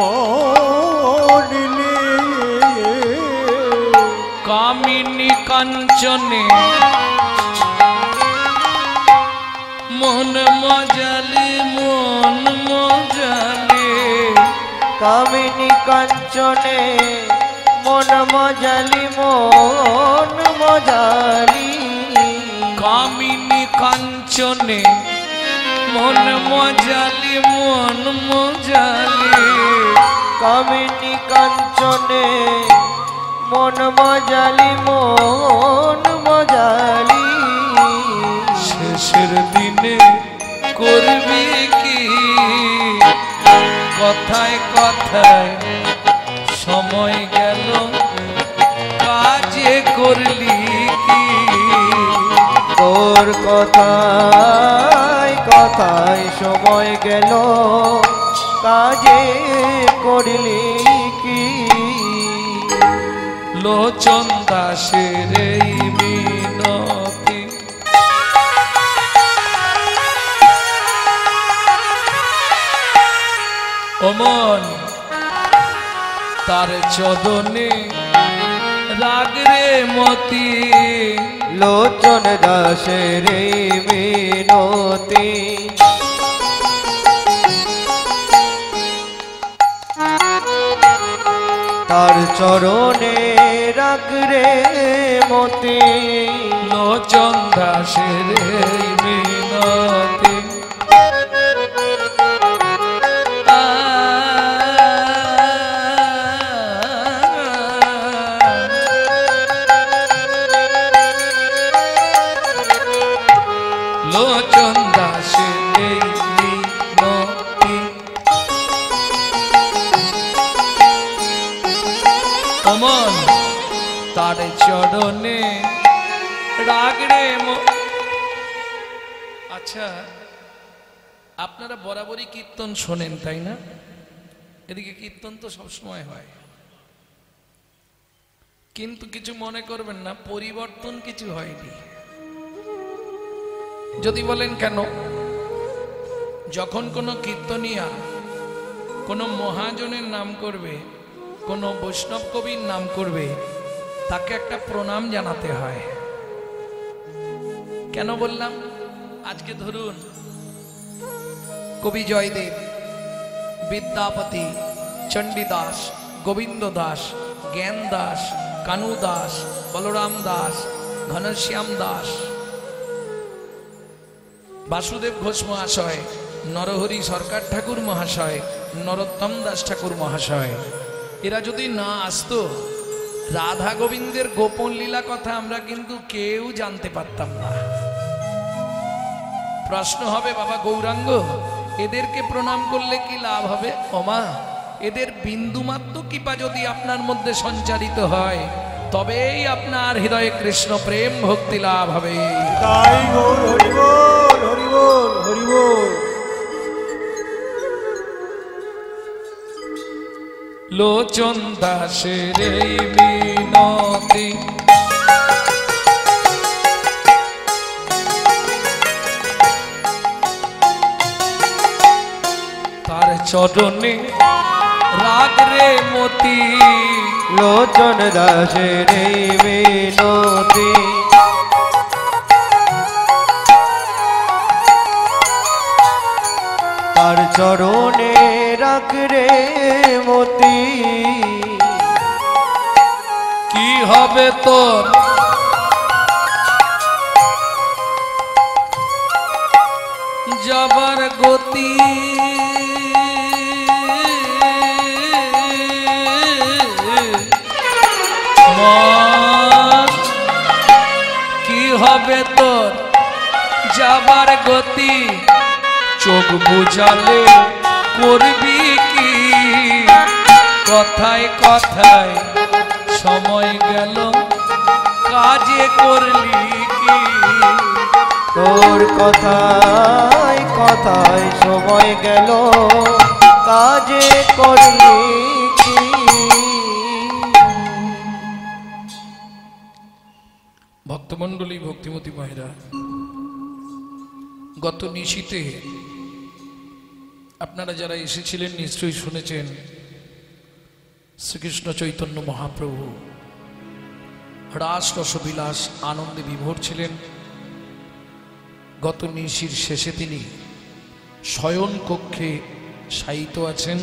নিলি। কামিনী কাঞ্চনে মন মজালে, মন মজালে। কামিনী কাঞ্চনে মন মজালি, মন মজালি। কামিনী কাঞ্চনে মন মজালি, মন মজালি। কামিনী কাঞ্চনে মন মজালি, মন মজালি। শেষের দিনে করবি কি? কথায় কথায় সময় গেল, কাজে করলি কি? তোর কথায় কথায় সময় গেল, কাজে করলি কি? লোচন দাসের এই মিনতি, অমন তার চদনে রাগরে মতি। লোচন দাসের মিনতি, তার চরণে রাগরে মতি। লোচন দাসের এই মিনতি, লোচন দাসের এই মিনতি। অমন তার চরণে রাগড়ে। আচ্ছা, আপনারা বরাবরই কীর্তন শোনেন তাই না? এদিকে কীর্তন তো সবসময় হয়। কিন্তু কিছু মনে করবেন না, পরিবর্তন কিছু হয়নি। যদি বলেন কেন, যখন কোনো কীর্তনিয়া কোনো মহাজনের নাম করবে, কোনো বৈষ্ণব কবির নাম করবে, তাকে একটা প্রণাম জানাতে হয়। কেন বললাম? আজকে ধরুন কবি জয়দেব, বিদ্যাপতি, চণ্ডীদাস, গোবিন্দ দাস, জ্ঞান দাস, কানু দাস, বলরাম দাস, ঘনশ্যাম দাস, বাসুদেব ঘোষ মহাশয়, নরহরি সরকার ঠাকুর মহাশয়, নরোত্তম দাস ঠাকুর মহাশয়, এরা যদি না আসতো, রাধা গোবিন্দের গোপন লীলা কথা আমরা কিন্তু কেউ জানতে পারতাম না। প্রশ্ন হবে, বাবা গৌরাঙ্গ, এদেরকে প্রণাম করলে কি লাভ হবে? ওমা, এদের বিন্দুমাত্র কৃপা যদি আপনার মধ্যে সঞ্চারিত হয়, তবেই আপনার হৃদয়ে কৃষ্ণ প্রেম ভক্তি লাভ হবে। তাই গৌর হরি বল, হরি বল, হরি বল। লোচন দাসের এই মিনতি, তার চরণে রাগ রে মতি। লোচন দাসের এই মিনতি, তার চরণে রাখ রে মতি। কি হবে তোর যাবার গতি? মন, কি হবে তোর যাবার গতি? চোখ বুঝালে করবি কি? কথায় কথায় সময় গেল, কাজে করলি কি? তোর কথায় কথায় সময় গেল, কাজে করলি কি? ভক্তমণ্ডলী, ভক্তিমতী মায়েরা, গত নিশীতে আপনারা যারা এসেছিলেন নিশ্চয়ই শুনেছেন, শ্রীকৃষ্ণ চৈতন্য মহাপ্রভু রাস রসবিলাস আনন্দে বিভোর ছিলেন। গত নিশীর শেষে তিনি শয়ন কক্ষে শায়িত আছেন।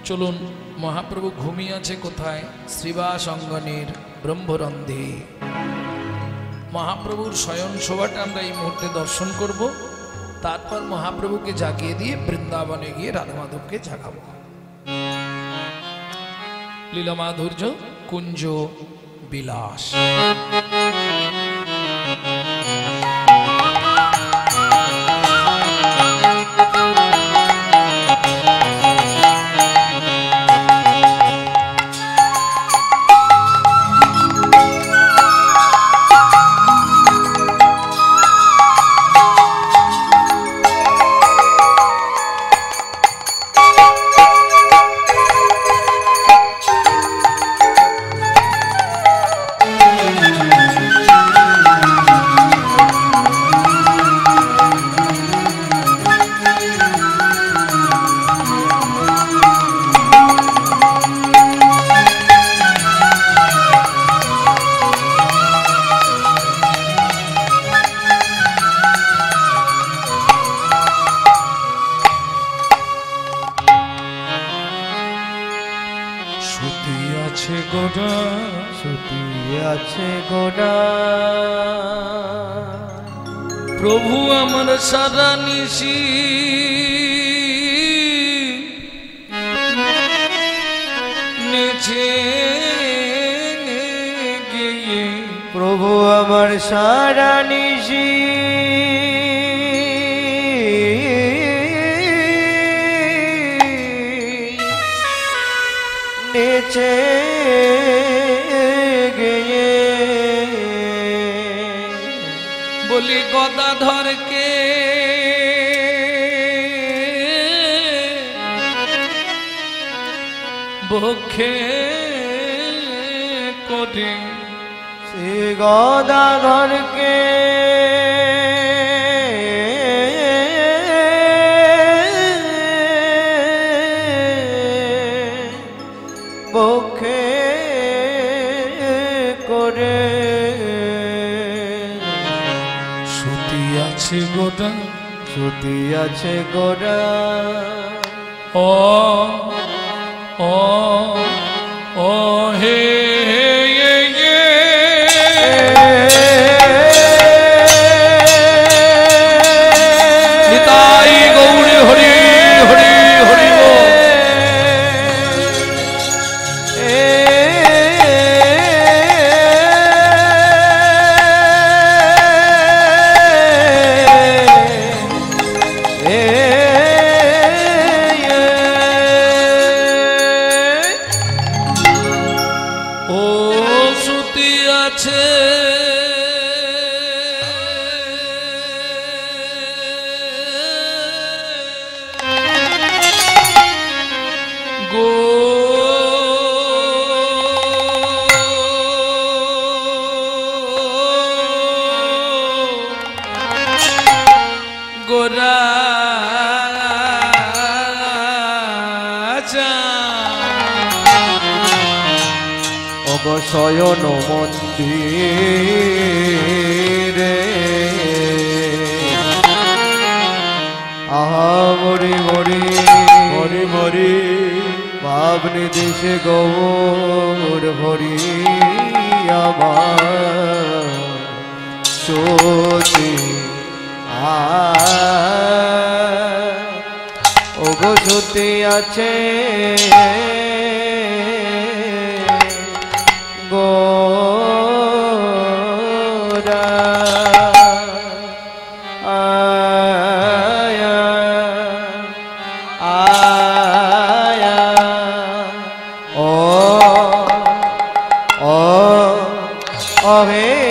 চলুন, মহাপ্রভু ঘুমিয়ে আছে কোথায়? শ্রীবাস অঙ্গনের ব্রহ্মরন্ধে। মহাপ্রভুর শয়ন শোভাটা আমরা এই মুহূর্তে দর্শন করব, তারপর মহাপ্রভুকে জাগিয়ে দিয়ে বৃন্দাবনে গিয়ে রাধা মাধবকে জাগাবো। লীলা মাধুর্য কুঞ্জ বিলাস। আছে গোডা প্রভু আমার সারা নিশি নেছে গিয়ে প্রভু আমার সারা নিশি নেচে বলি গদাধরকে বক্ষে কঠিন শ্রী গদাধরকে পক্ষে করে শ্রুতি আছে গোটা শ্রুতি আছে গোরা ও ও ও হে নিতাই গৌরী হরি হরি হরি ও শ্রুতি আছে গো গোরা শয়ন মন্দিরে আহা মরি মরি মরি মরি পাবনি দেশে গৌর ভরি আমার সতী ওগো সতী আছে গোরা আয়া আয়া ও ও ও হে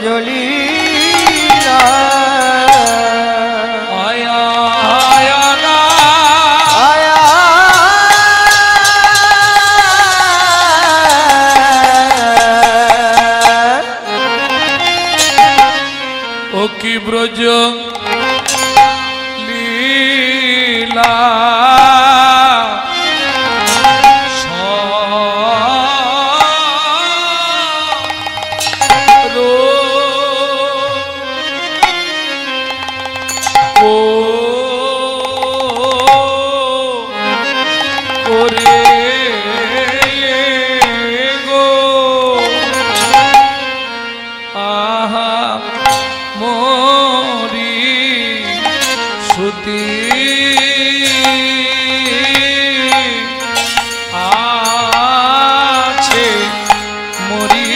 ব্রজলীলা আয়া আয়া না আয়া ও কি ব্রজ লীলা আছে মরি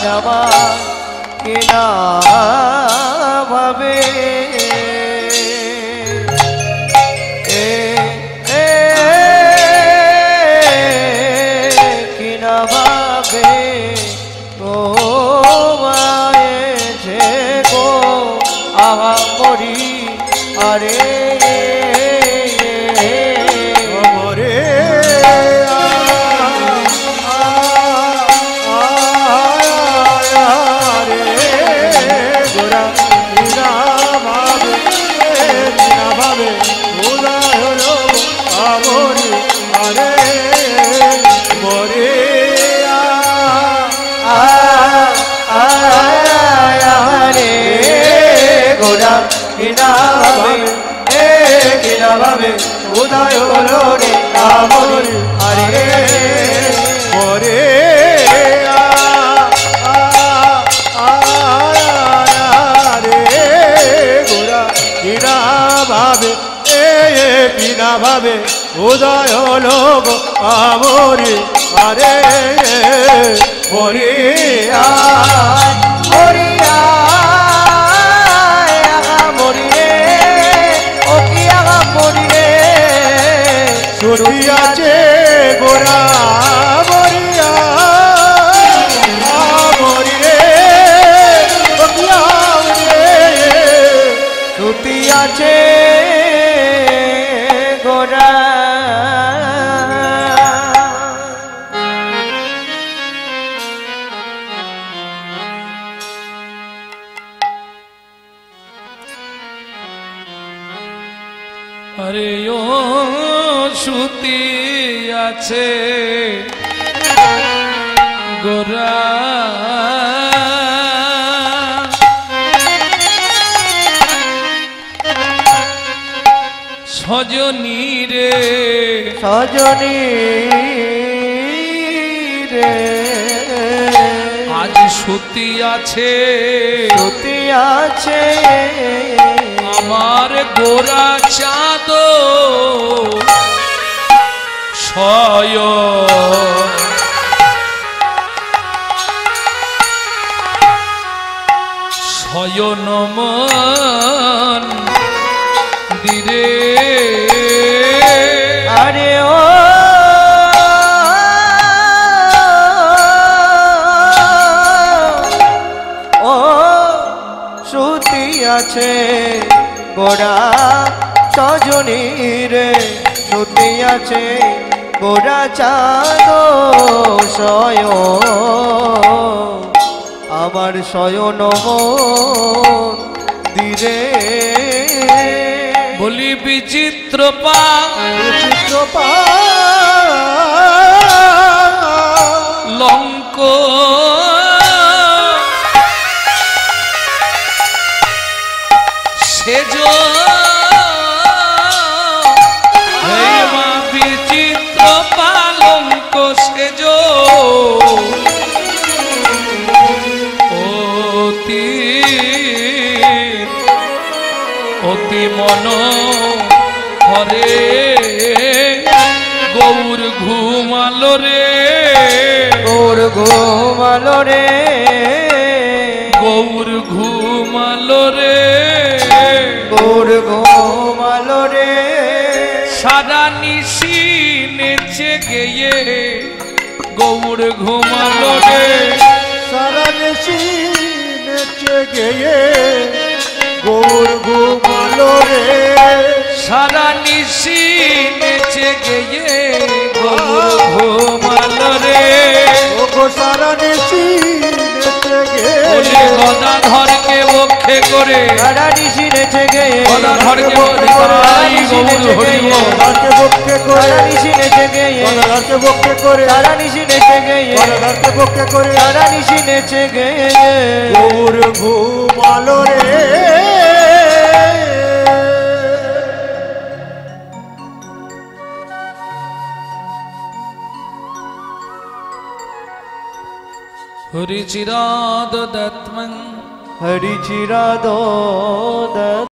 রামা কিনা ভাবে কিনা ভাবে ও মায়েছে গো আহা মরি আরে মরে উদয় হলো রে আমরি আরে উদয় হলো গো আমরি আরে মরিয়া মরিয়া মরিয়ে ও কি আগা মরিয়ে ছুটিয়াছে গোরা মরিয়া মরিয়ে ছুটি আছে গোরা আরে ও সুতি আছে গোরা সজনী রে সজনী রে আজ সুতি আছে ছুটি আছে আমার গোরা চাঁদ সয় শয়নমন দিরে আরে ও শ্রুতি আছে গোরা সজনী রে শ্রুতি আছে গোরা চাঁদ শয় আমার শয়ন দিরে বলি বিচিত্র পা লঙ্ক সেজ মা বিচিত্র পালঙ্ক সেজ অতি মন হরে গৌর ঘুমালো রে গৌর ঘুমালো রে গৌর ঘুমালো রে গৌর ঘুমালো রে সারা নিশি নেচে গেয়ে গৌর ঘুমালো রে সারা দেশি নেচে গেয়ে গৌর ঘুমালো রে সারা নিশি নেচে গেয়ে গৌর ঘুমালো রে ওগো সারা দেশি নেচে বলি গেয়ে গদাধরকে বক্ষে করে সারা নিশি নেচে গেয়ে গদাধরকে বলি তাই গৌর হরিব গদাধরকে বক্ষে করে সারা নিশি নেচে গেয়ে গদাধরকে বক্ষে করে সারা নিশি নেচে গেয়ে গদাধরকে বক্ষে করে সারা নিশি নেচে গেয়ে গৌর ঘুমালো রে হরি চিরাদ দত্মং হরি চিরাদ